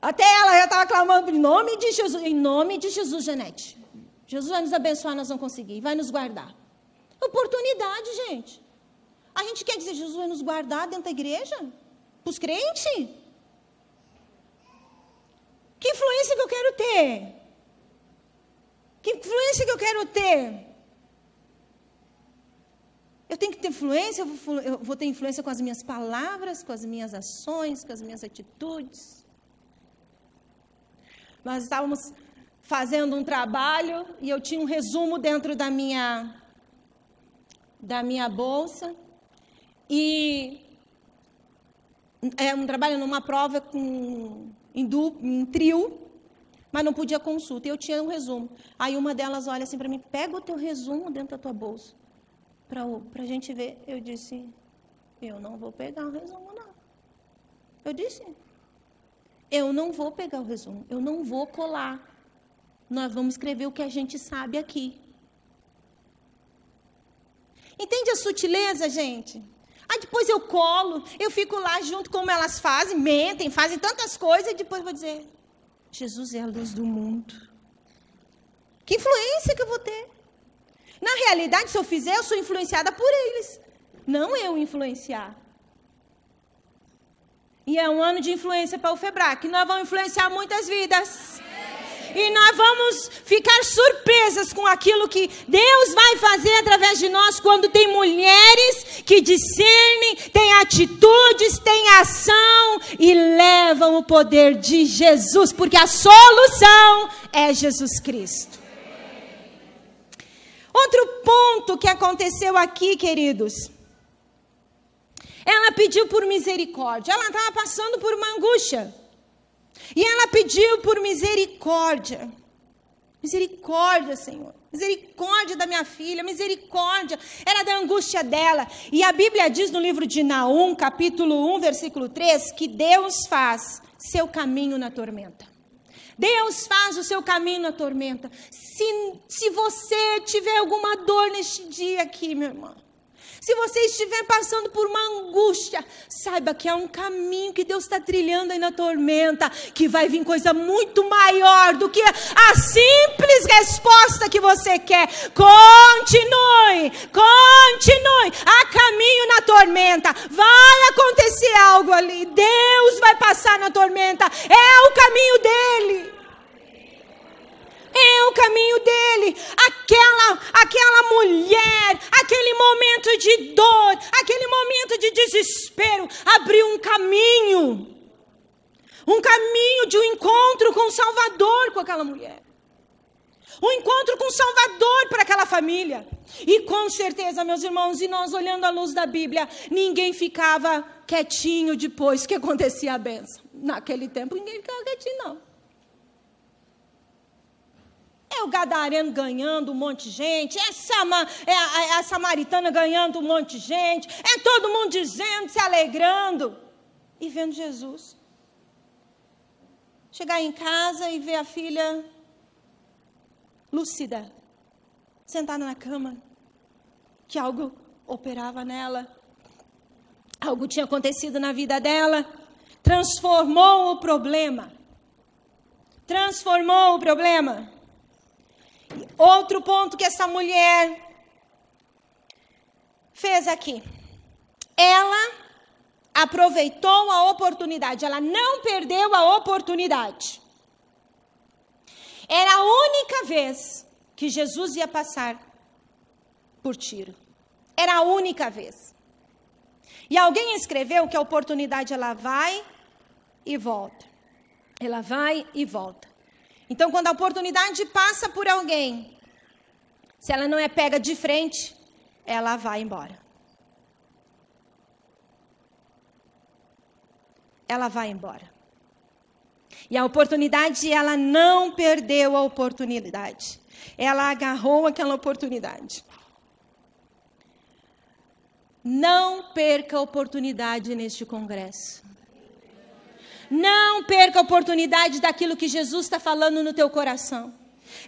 Até ela já estava clamando, em nome de Jesus, Janete. Jesus vai nos abençoar, nós vamos conseguir, vai nos guardar. Oportunidade, gente. A gente quer dizer, Jesus vai nos guardar dentro da igreja? Para os crentes? Que influência que eu quero ter? Que influência que eu quero ter? Eu tenho que ter influência, eu vou ter influência com as minhas palavras, com as minhas ações, com as minhas atitudes. Nós estávamos fazendo um trabalho e eu tinha um resumo dentro da minha bolsa e é um trabalho numa prova em trio, mas não podia consulta, e eu tinha um resumo. Aí uma delas olha assim para mim, pega o teu resumo dentro da tua bolsa para a gente ver. Eu disse, eu não vou pegar o resumo não. Eu disse, eu não vou pegar o resumo, eu não vou colar. Nós vamos escrever o que a gente sabe aqui. Entende a sutileza, gente? Aí depois eu colo, eu fico lá junto como elas fazem, mentem, fazem tantas coisas, e depois vou dizer, Jesus é a luz do mundo. Que influência que eu vou ter? Na realidade, se eu fizer, eu sou influenciada por eles. Não eu influenciar. E é um ano de influência para o FEBRAC. Nós vamos influenciar muitas vidas. E nós vamos ficar surpresas com aquilo que Deus vai fazer através de nós quando tem mulheres que discernem, têm atitudes, têm ação e levam o poder de Jesus, porque a solução é Jesus Cristo. Outro ponto que aconteceu aqui, queridos, ela pediu por misericórdia, ela estava passando por uma angústia. E ela pediu por misericórdia. Misericórdia, Senhor. Misericórdia da minha filha, misericórdia. Era da angústia dela. E a Bíblia diz no livro de Naum, capítulo 1, versículo 3, que Deus faz seu caminho na tormenta. Deus faz o seu caminho na tormenta. Se você tiver alguma dor neste dia aqui, meu irmão, se você estiver passando por uma angústia, saiba que há um caminho que Deus está trilhando aí na tormenta, que vai vir coisa muito maior do que a simples resposta que você quer. Continue, continue, há caminho na tormenta, vai acontecer algo ali, Deus vai passar na tormenta, é o caminho dele. É o caminho dele. Aquela mulher, aquele momento de dor, aquele momento de desespero, abriu um caminho de um encontro com o Salvador com aquela mulher. Um encontro com o Salvador para aquela família. E com certeza, meus irmãos, e nós olhando à luz da Bíblia, ninguém ficava quietinho depois que acontecia a bênção. Naquele tempo, ninguém ficava quietinho, não. É o gadareno ganhando um monte de gente, é a samaritana ganhando um monte de gente, é todo mundo dizendo, se alegrando, e vendo Jesus. Chegar em casa e ver a filha lúcida, sentada na cama, que algo operava nela, algo tinha acontecido na vida dela, transformou o problema. Transformou o problema. Outro ponto que essa mulher fez aqui. Ela aproveitou a oportunidade. Ela não perdeu a oportunidade. Era a única vez que Jesus ia passar por Tiro. Era a única vez. E alguém escreveu que a oportunidade ela vai e volta. Ela vai e volta. Então, quando a oportunidade passa por alguém, se ela não é pega de frente, ela vai embora. Ela vai embora. E a oportunidade, ela não perdeu a oportunidade. Ela agarrou aquela oportunidade. Não perca a oportunidade neste congresso. Não perca a oportunidade daquilo que Jesus está falando no teu coração.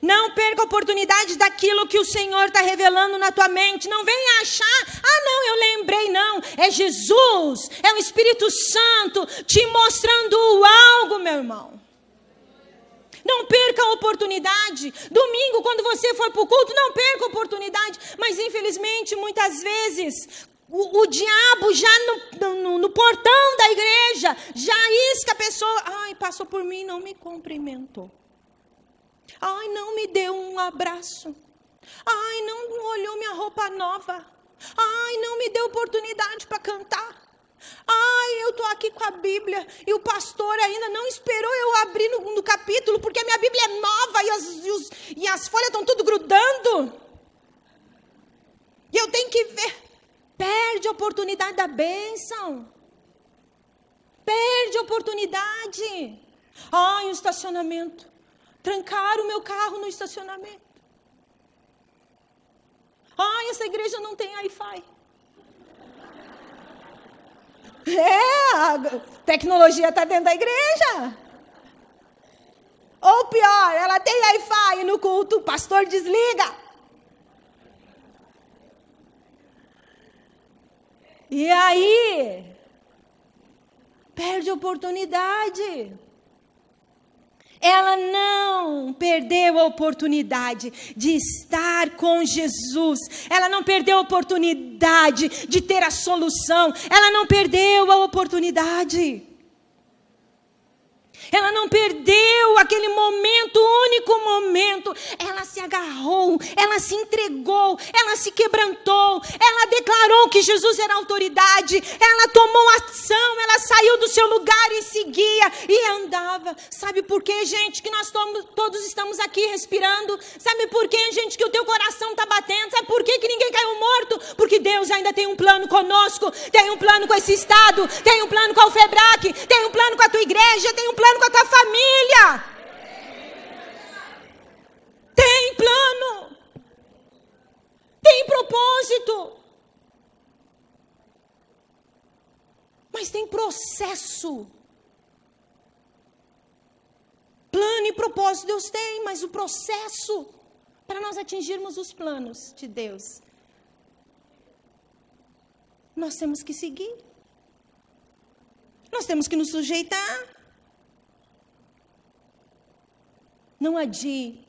Não perca a oportunidade daquilo que o Senhor está revelando na tua mente. Não venha achar, não, eu lembrei, não. É Jesus, é o Espírito Santo te mostrando algo, meu irmão. Não perca a oportunidade. Domingo, quando você for para o culto, não perca a oportunidade. Mas, infelizmente, muitas vezes, o diabo já no portão da igreja, já isca a pessoa. Ai, passou por mim, não me cumprimentou. Ai, não me deu um abraço. Ai, não olhou minha roupa nova. Ai, não me deu oportunidade para cantar. Ai, eu estou aqui com a Bíblia e o pastor ainda não esperou eu abrir no capítulo, porque a minha Bíblia é nova e as folhas estão tudo grudando. E eu tenho que ver. Perde a oportunidade da bênção. Perde a oportunidade. Ai, o estacionamento. Trancaram o meu carro no estacionamento. Ai, essa igreja não tem Wi-Fi. A tecnologia está dentro da igreja. Ou pior, ela tem Wi-Fi e no culto o pastor desliga. E aí, perde a oportunidade. Ela não perdeu a oportunidade de estar com Jesus. Ela não perdeu a oportunidade de ter a solução. Ela não perdeu a oportunidade. Ela não perdeu aquele momento único momento, ela se agarrou, ela se entregou, ela se quebrantou, ela declarou que Jesus era autoridade, ela tomou ação, ela saiu do seu lugar e seguia e andava. Sabe por quê, gente, que nós todos estamos aqui respirando? Sabe por quê, gente, que o teu coração está batendo? Sabe por quê que ninguém caiu morto? Porque Deus ainda tem um plano conosco, tem um plano com esse estado, tem um plano com a UFEBRAC, tem um plano com a tua igreja, tem um plano com a tua família. Tem plano, tem propósito, mas tem processo. Plano e propósito Deus tem, mas o processo para nós atingirmos os planos de Deus, nós temos que seguir. Nós temos que nos sujeitar. Não adie,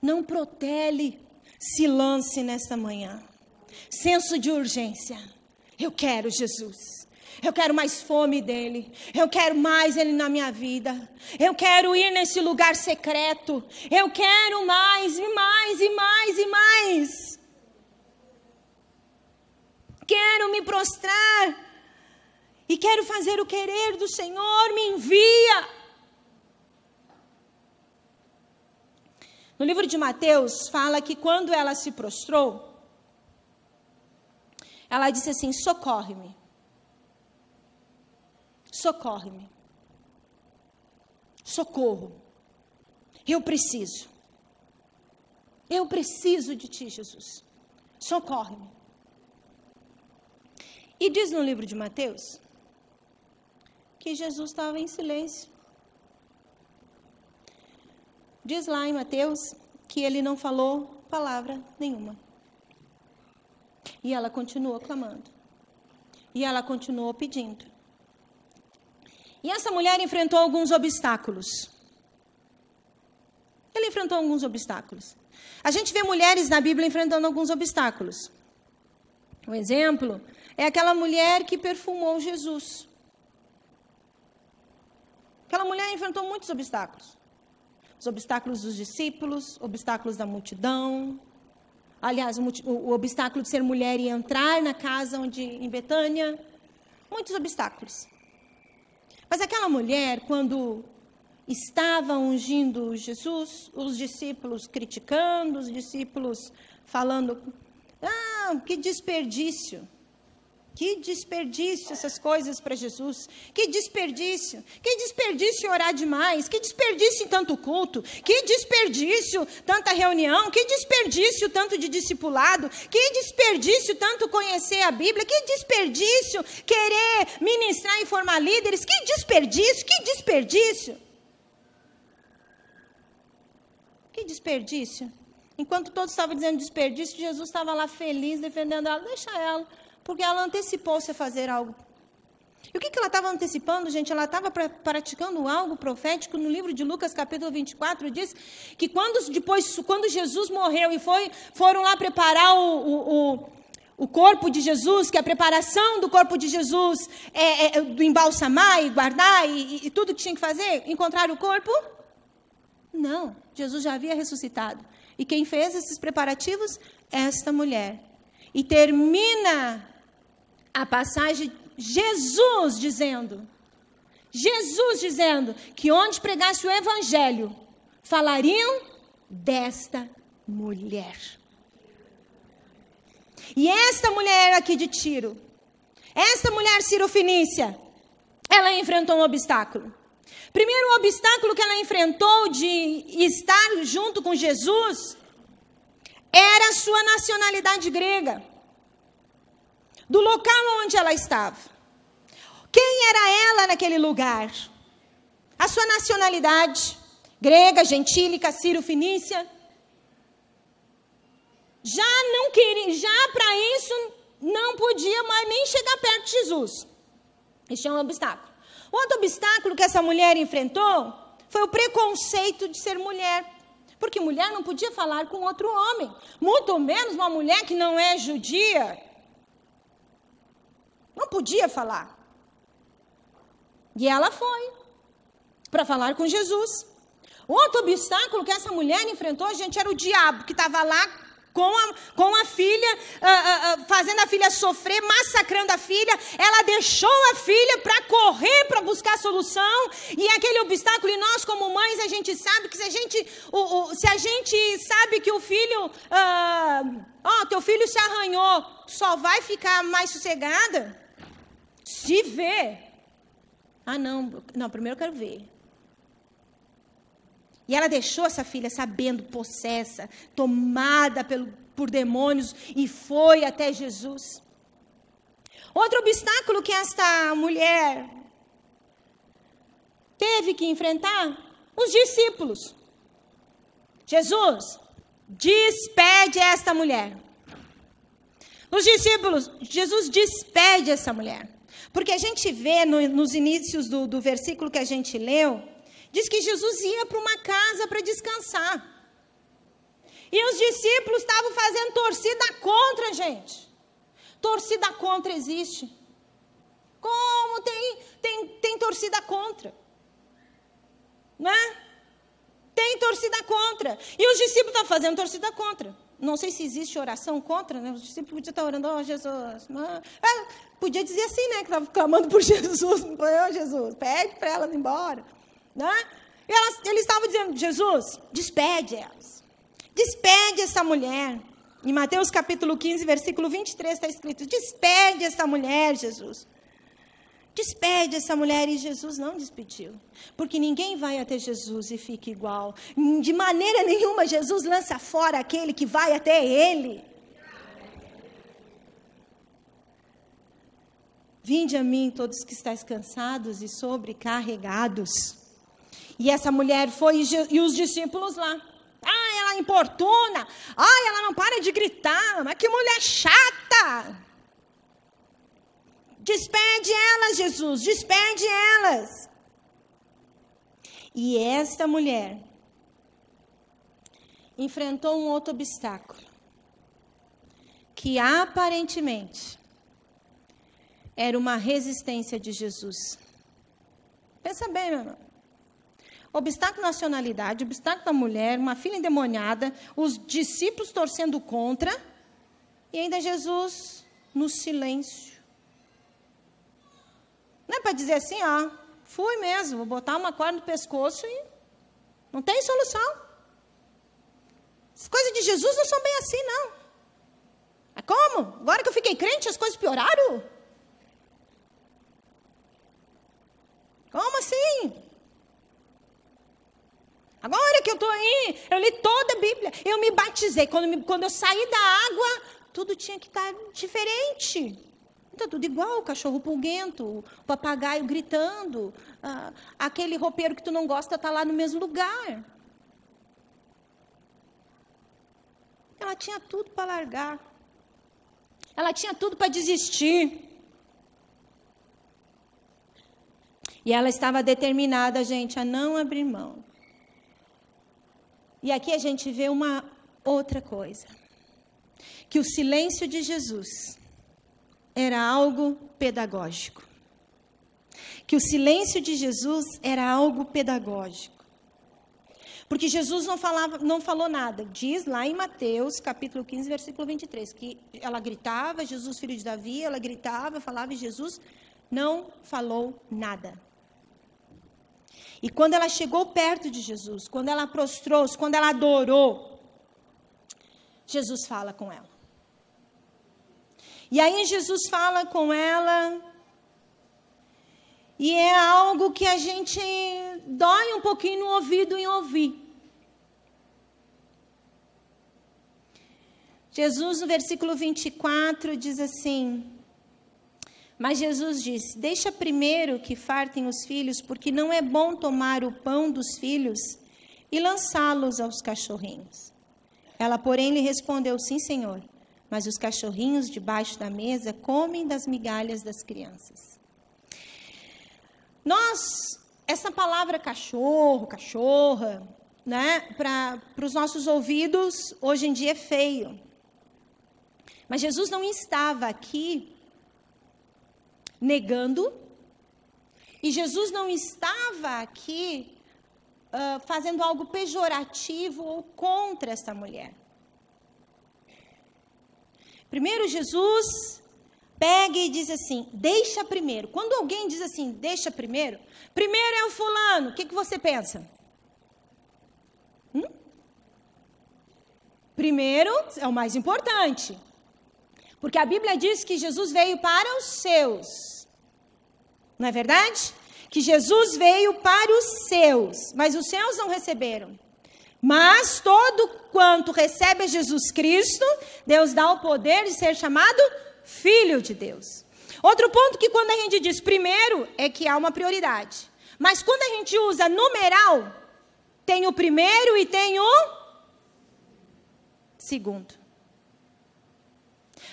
não protele, se lance nesta manhã. Senso de urgência. Eu quero Jesus. Eu quero mais fome dele. Eu quero mais ele na minha vida. Eu quero ir nesse lugar secreto. Eu quero mais e mais e mais e mais. Quero me prostrar. E quero fazer o querer do Senhor. Me envia. No livro de Mateus, fala que quando ela se prostrou, ela disse assim: socorre-me. Socorre-me. Socorro. Eu preciso. Eu preciso de ti, Jesus. Socorre-me. E diz no livro de Mateus que Jesus estava em silêncio. Diz lá em Mateus que ele não falou palavra nenhuma. E ela continuou clamando. E ela continuou pedindo. E essa mulher enfrentou alguns obstáculos. Ela enfrentou alguns obstáculos. A gente vê mulheres na Bíblia enfrentando alguns obstáculos. Um exemplo é aquela mulher que perfumou Jesus. Aquela mulher enfrentou muitos obstáculos. Os obstáculos dos discípulos, obstáculos da multidão. Aliás, o obstáculo de ser mulher e entrar na casa em Betânia. Muitos obstáculos. Mas aquela mulher, quando estava ungindo Jesus, os discípulos criticando, os discípulos falando: que desperdício essas coisas para Jesus, que desperdício orar demais, que desperdício em tanto culto, que desperdício tanta reunião, que desperdício tanto de discipulado, que desperdício tanto conhecer a Bíblia, que desperdício querer ministrar e formar líderes, que desperdício. Que desperdício. Enquanto todos estavam dizendo desperdício, Jesus estava lá feliz, defendendo ela. Deixa ela, porque ela antecipou-se a fazer algo. E o que ela estava antecipando, gente? Ela estava praticando algo profético. No livro de Lucas, capítulo 24, diz que quando Jesus morreu e foram lá preparar o corpo de Jesus, que a preparação do corpo de Jesus do embalsamar e guardar e tudo que tinha que fazer, encontrar o corpo? Não, Jesus já havia ressuscitado. E quem fez esses preparativos? Esta mulher. E termina a passagem Jesus dizendo que onde pregasse o evangelho, falariam desta mulher. E esta mulher aqui de Tiro, esta mulher cirofenícia, ela enfrentou um obstáculo. Primeiro obstáculo que ela enfrentou de estar junto com Jesus era a sua nacionalidade grega. Do local onde ela estava. Quem era ela naquele lugar? A sua nacionalidade grega, gentílica, sírio-fenícia. Já para isso não podia mais nem chegar perto de Jesus. Este é um obstáculo. Outro obstáculo que essa mulher enfrentou foi o preconceito de ser mulher. Porque mulher não podia falar com outro homem. Muito menos uma mulher que não é judia. Não podia falar. E ela foi para falar com Jesus. Outro obstáculo que essa mulher enfrentou, gente, era o diabo, que estava lá com a filha, fazendo a filha sofrer, massacrando a filha. Ela deixou a filha para correr, para buscar solução. E aquele obstáculo, e nós como mães, a gente sabe que se a gente sabe que o filho, teu filho se arranhou, só vai ficar mais sossegada se ver. Não, primeiro eu quero ver. E ela deixou essa filha sabendo, possessa, tomada por demônios, e foi até Jesus. Outro obstáculo que esta mulher teve que enfrentar, os discípulos. Jesus, despede esta mulher. Os discípulos, Jesus despede essa mulher. Porque a gente vê nos inícios do versículo que a gente leu, diz que Jesus ia para uma casa para descansar. E os discípulos estavam fazendo torcida contra, gente. Torcida contra existe. Como tem torcida contra? Né? Tem torcida contra. E os discípulos estavam fazendo torcida contra. Não sei se existe oração contra, né? Os discípulos podiam estar orando, Jesus. Podia dizer assim, né? Que estavam clamando por Jesus. Jesus, pede para elas ir embora. Né? E eles estavam dizendo, Jesus, despede elas. Despede essa mulher. Em Mateus capítulo 15, versículo 23, está escrito, despede essa mulher, Jesus. Despede essa mulher. E Jesus não despediu. Porque ninguém vai até Jesus e fica igual. De maneira nenhuma, Jesus lança fora aquele que vai até ele. Vinde a mim, todos que estáis cansados e sobrecarregados. E essa mulher foi, e os discípulos lá. Ela importuna. Ela não para de gritar. Mas que mulher chata. Despede elas, Jesus. Despede elas. E esta mulher enfrentou um outro obstáculo. Que aparentemente era uma resistência de Jesus. Pensa bem, meu irmão. Obstáculo da nacionalidade, obstáculo da mulher, uma filha endemoniada, os discípulos torcendo contra, e ainda Jesus no silêncio. Não é para dizer assim, fui mesmo, vou botar uma corda no pescoço e não tem solução. As coisas de Jesus não são bem assim, não. Mas como? Agora que eu fiquei crente, as coisas pioraram? Como assim? Agora que eu estou aí, eu li toda a Bíblia, eu me batizei. Quando eu saí da água, tudo tinha que estar diferente. Está tudo igual, o cachorro pulguento, o papagaio gritando, aquele roupeiro que tu não gosta está lá no mesmo lugar. Ela tinha tudo para largar. Ela tinha tudo para desistir. E ela estava determinada, gente, a não abrir mão. E aqui a gente vê uma outra coisa. Que o silêncio de Jesus era algo pedagógico. Que o silêncio de Jesus era algo pedagógico. Porque Jesus não falou nada. Diz lá em Mateus, capítulo 15, versículo 23, que ela gritava, Jesus, filho de Davi, ela gritava, falava, e Jesus não falou nada. E quando ela chegou perto de Jesus, quando ela prostrou-se, quando ela adorou, Jesus fala com ela. E aí Jesus fala com ela, e é algo que a gente dói um pouquinho no ouvido em ouvir. Jesus, no versículo 24, diz assim, mas Jesus disse, deixa primeiro que fartem os filhos, porque não é bom tomar o pão dos filhos e lançá-los aos cachorrinhos. Ela, porém, lhe respondeu, sim, Senhor, mas os cachorrinhos debaixo da mesa comem das migalhas das crianças. Essa palavra cachorro, cachorra, né, para os nossos ouvidos, hoje em dia é feio. Mas Jesus não estava aqui negando, e Jesus não estava aqui fazendo algo pejorativo ou contra esta mulher. Primeiro Jesus pega e diz assim, deixa primeiro. Quando alguém diz assim, deixa primeiro, primeiro é o fulano, o que você pensa? Primeiro é o mais importante. Porque a Bíblia diz que Jesus veio para os seus. Não é verdade? Que Jesus veio para os seus, mas os seus não receberam. Mas todo quanto recebe a Jesus Cristo, Deus dá o poder de ser chamado Filho de Deus. Outro ponto que quando a gente diz primeiro, é que há uma prioridade. Mas quando a gente usa numeral, tem o primeiro e tem o segundo.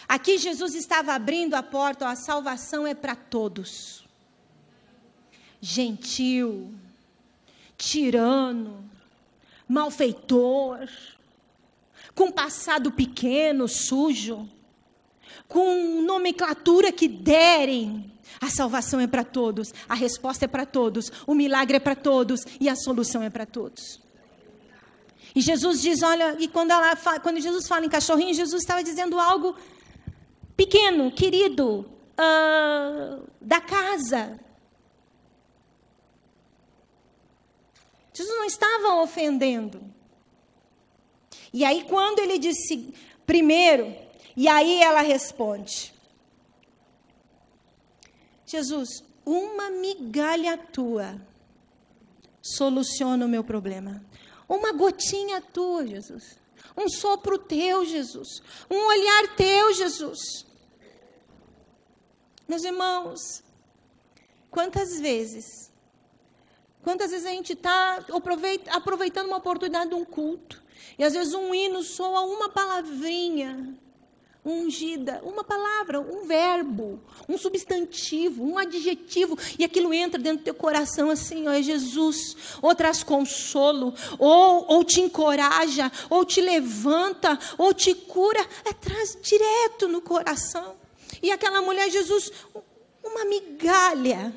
Aqui Jesus estava abrindo a porta, a salvação é para todos. Gentil, tirano, malfeitor, com passado pequeno, sujo, com nomenclatura que derem, a salvação é para todos, a resposta é para todos, o milagre é para todos e a solução é para todos. E Jesus diz, olha, e quando Jesus fala em cachorrinho, Jesus estava dizendo algo pequeno, querido, da casa. Jesus não estava ofendendo. E aí quando ele disse primeiro, e aí ela responde, Jesus, uma migalha tua soluciona o meu problema. Uma gotinha tua, Jesus. Um sopro teu, Jesus. Um olhar teu, Jesus. Meus irmãos, quantas vezes a gente está aproveitando uma oportunidade de um culto, e às vezes um hino soa uma palavrinha ungida, uma palavra, um verbo, um substantivo, um adjetivo, e aquilo entra dentro do teu coração assim, ó, é Jesus, ou traz consolo, ou te encoraja, ou te levanta, ou te cura, traz direto no coração. E aquela mulher, Jesus, uma migalha,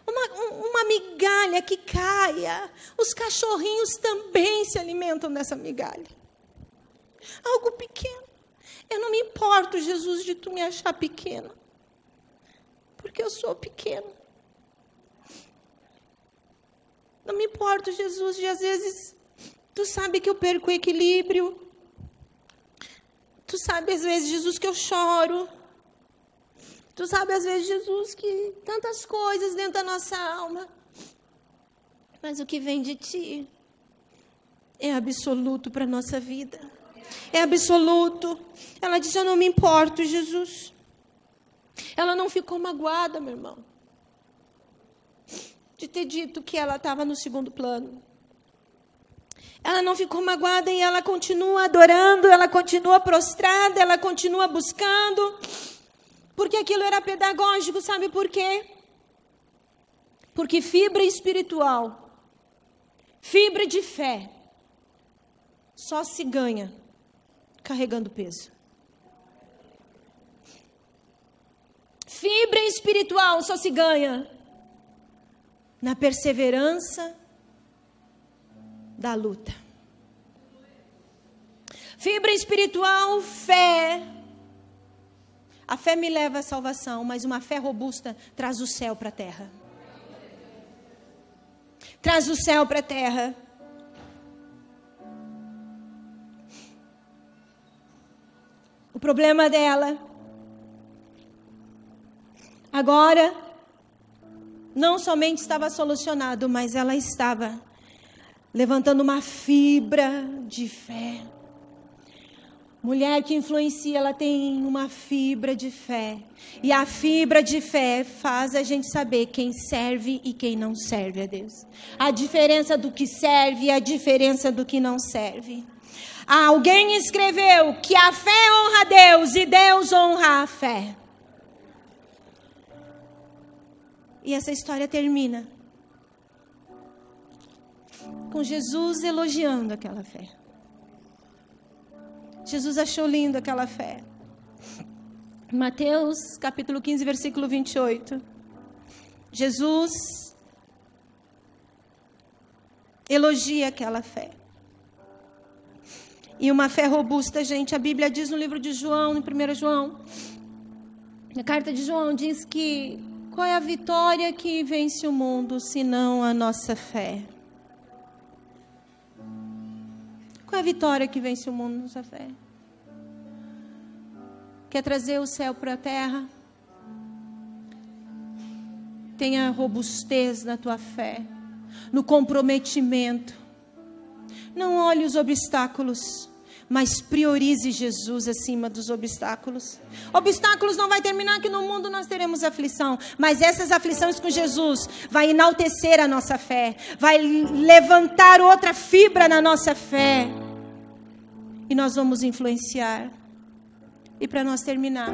uma migalha que caia, os cachorrinhos também se alimentam dessa migalha. Algo pequeno. Eu não me importo, Jesus, de tu me achar pequena, porque eu sou pequeno. Não me importo, Jesus, de às vezes, tu sabe que eu perco o equilíbrio. Tu sabe, às vezes, Jesus, que eu choro. Tu sabe, às vezes, Jesus, que tantas coisas dentro da nossa alma. Mas o que vem de ti é absoluto para a nossa vida. É absoluto. Ela disse, eu não me importo, Jesus. Ela não ficou magoada, meu irmão, de ter dito que ela estava no segundo plano. Ela não ficou magoada e ela continua adorando, ela continua prostrada, ela continua buscando, porque aquilo era pedagógico, sabe por quê? Porque fibra espiritual, fibra de fé, só se ganha carregando peso. Fibra espiritual só se ganha na perseverança da luta. Fibra espiritual, fé. A fé me leva à salvação, mas uma fé robusta traz o céu para a terra. Traz o céu para a terra. O problema dela agora não somente estava solucionado, mas ela estava levantando uma fibra de fé. Mulher que influencia, ela tem uma fibra de fé. E a fibra de fé faz a gente saber quem serve e quem não serve a Deus. A diferença do que serve e a diferença do que não serve. Alguém escreveu que a fé honra a Deus e Deus honra a fé. E essa história termina com Jesus elogiando aquela fé. Jesus achou lindo aquela fé. Mateus capítulo 15, versículo 28. Jesus Elogie aquela fé. E uma fé robusta, gente, a Bíblia diz no livro de João, no 1 João, na carta de João, diz que qual é a vitória que vence o mundo, senão a nossa fé? Qual é a vitória que vence o mundo, nossa fé? Quer trazer o céu para a terra? Tenha robustez na tua fé, no comprometimento. Não olhe os obstáculos, mas priorize Jesus acima dos obstáculos. Obstáculos não vai terminar, que no mundo nós teremos aflição, mas essas aflições com Jesus vai enaltecer a nossa fé, vai levantar outra fibra na nossa fé, e nós vamos influenciar. E para nós terminar,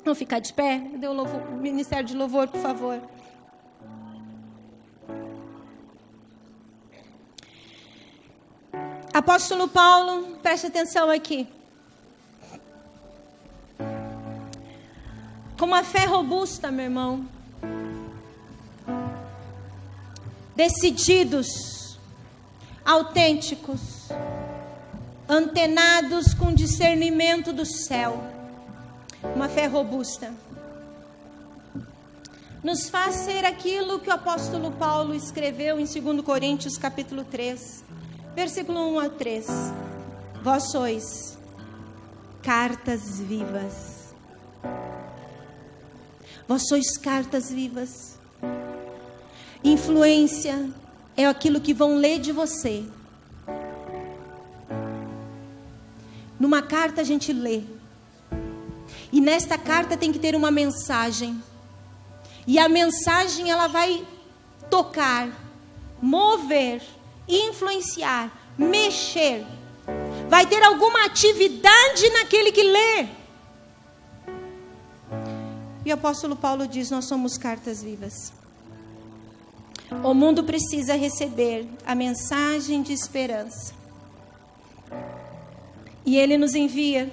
vamos ficar de pé? Dê o ministério de louvor, por favor. Apóstolo Paulo, preste atenção aqui. Com uma fé robusta, meu irmão. Decididos, autênticos, antenados com discernimento do céu. Uma fé robusta nos faz ser aquilo que o apóstolo Paulo escreveu em 2 Coríntios capítulo 3, versículo 1 a 3. Vós sois cartas vivas. Vós sois cartas vivas. Influência é aquilo que vão ler de você. Numa carta a gente lê. E nesta carta tem que ter uma mensagem. E a mensagem ela vai tocar, mover, influenciar, mexer. Vai ter alguma atividade naquele que lê. E o apóstolo Paulo diz: nós somos cartas vivas. O mundo precisa receber a mensagem de esperança. E Ele nos envia.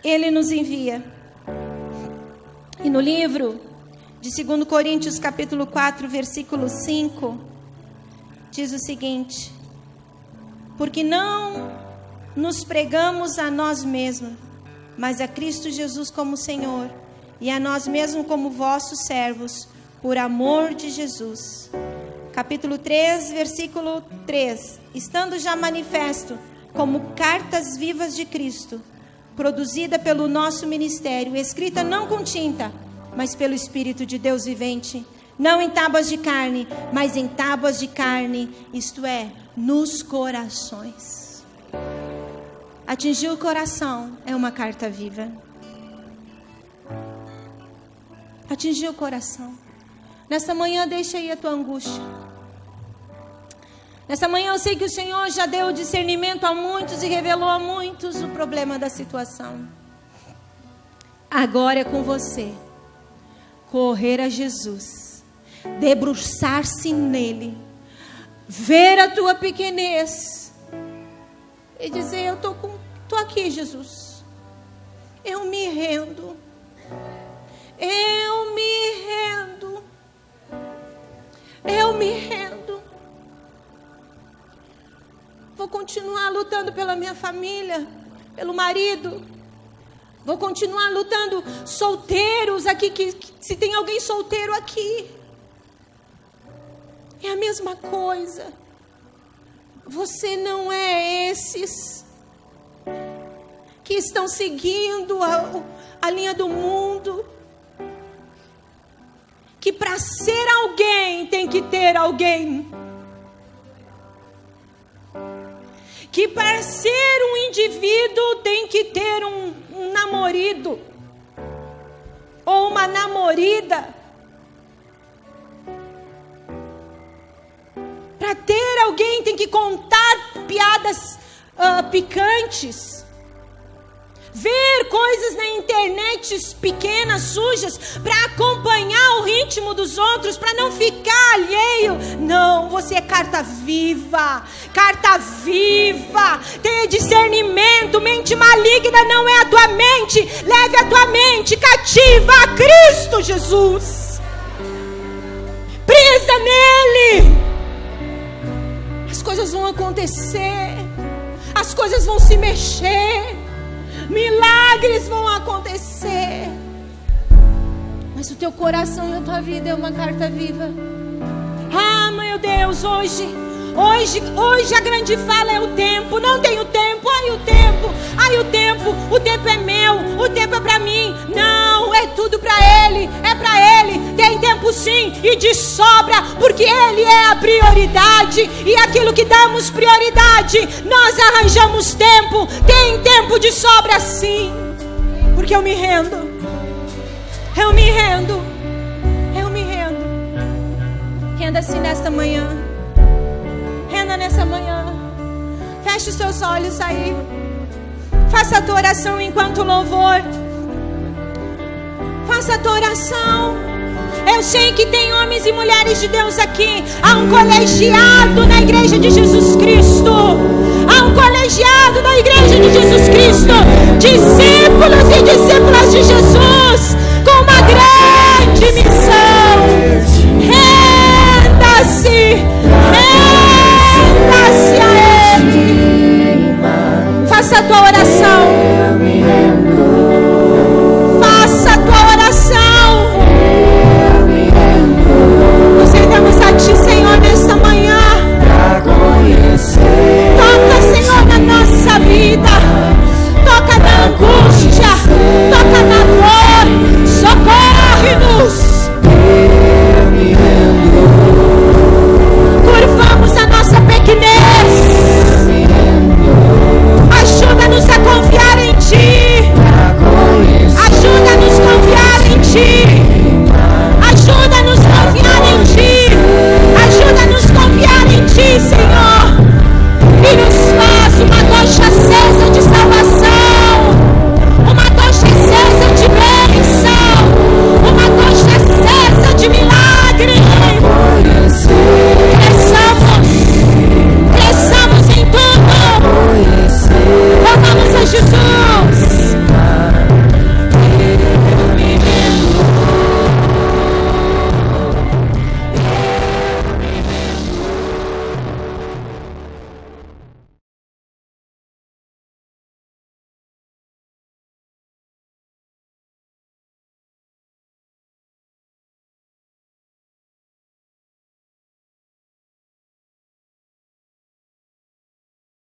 Ele nos envia. E no livro de 2 Coríntios capítulo 4, versículo 5, diz o seguinte: porque não nos pregamos a nós mesmos, mas a Cristo Jesus como Senhor, e a nós mesmos como vossos servos, por amor de Jesus. Capítulo 3, versículo 3. Estando já manifesto como cartas vivas de Cristo, produzida pelo nosso ministério, escrita não com tinta, mas pelo Espírito de Deus vivente, não em tábuas de carne, mas em tábuas de carne, isto é, nos corações. Atingir o coração é uma carta viva. Atingir o coração. Nesta manhã, deixa aí a tua angústia. Nessa manhã eu sei que o Senhor já deu discernimento a muitos e revelou a muitos o problema da situação. Agora é com você. Correr a Jesus. Debruçar-se nele. Ver a tua pequenez. E dizer: eu tô aqui, Jesus. Eu me rendo. Eu me rendo. Eu me rendo. Vou continuar lutando pela minha família, pelo marido. Vou continuar lutando. Solteiros aqui, que se tem alguém solteiro aqui, é a mesma coisa. Você não é esses que estão seguindo a linha do mundo, que para ser alguém tem que ter alguém, que para ser um indivíduo tem que ter um namorado ou uma namorada. Para ter alguém tem que contar piadas picantes, ver coisas na internet pequenas, sujas, para acompanhar o ritmo dos outros, para não ficar alheio. Não, você é carta viva. Carta viva. Tenha discernimento. Mente maligna não é a tua mente. Leve a tua mente cativa a Cristo Jesus. Presa nele. acontecer, as coisas vão se mexer, milagres vão acontecer. Mas o teu coração e a tua vida é uma carta viva. Ah, meu Deus, hoje a grande fala é o tempo. Não tenho tempo, o tempo é meu, o tempo é para mim. Não, é tudo para Ele, é para Ele. Tem tempo sim, e de sobra, porque Ele é a prioridade. E aquilo que damos prioridade, nós arranjamos tempo. Tem tempo de sobra sim, porque eu me rendo. Renda-se nesta manhã. Renda nessa manhã. Feche os seus olhos aí. Faça a tua oração enquanto louvor. Faça a tua oração. Eu sei que tem homens e mulheres de Deus aqui. Há um colegiado na igreja de Jesus Cristo. Há um colegiado na igreja de Jesus Cristo. Discípulos e discípulas de Jesus, com uma grande missão. Renda-se a Ele. Faça a tua oração.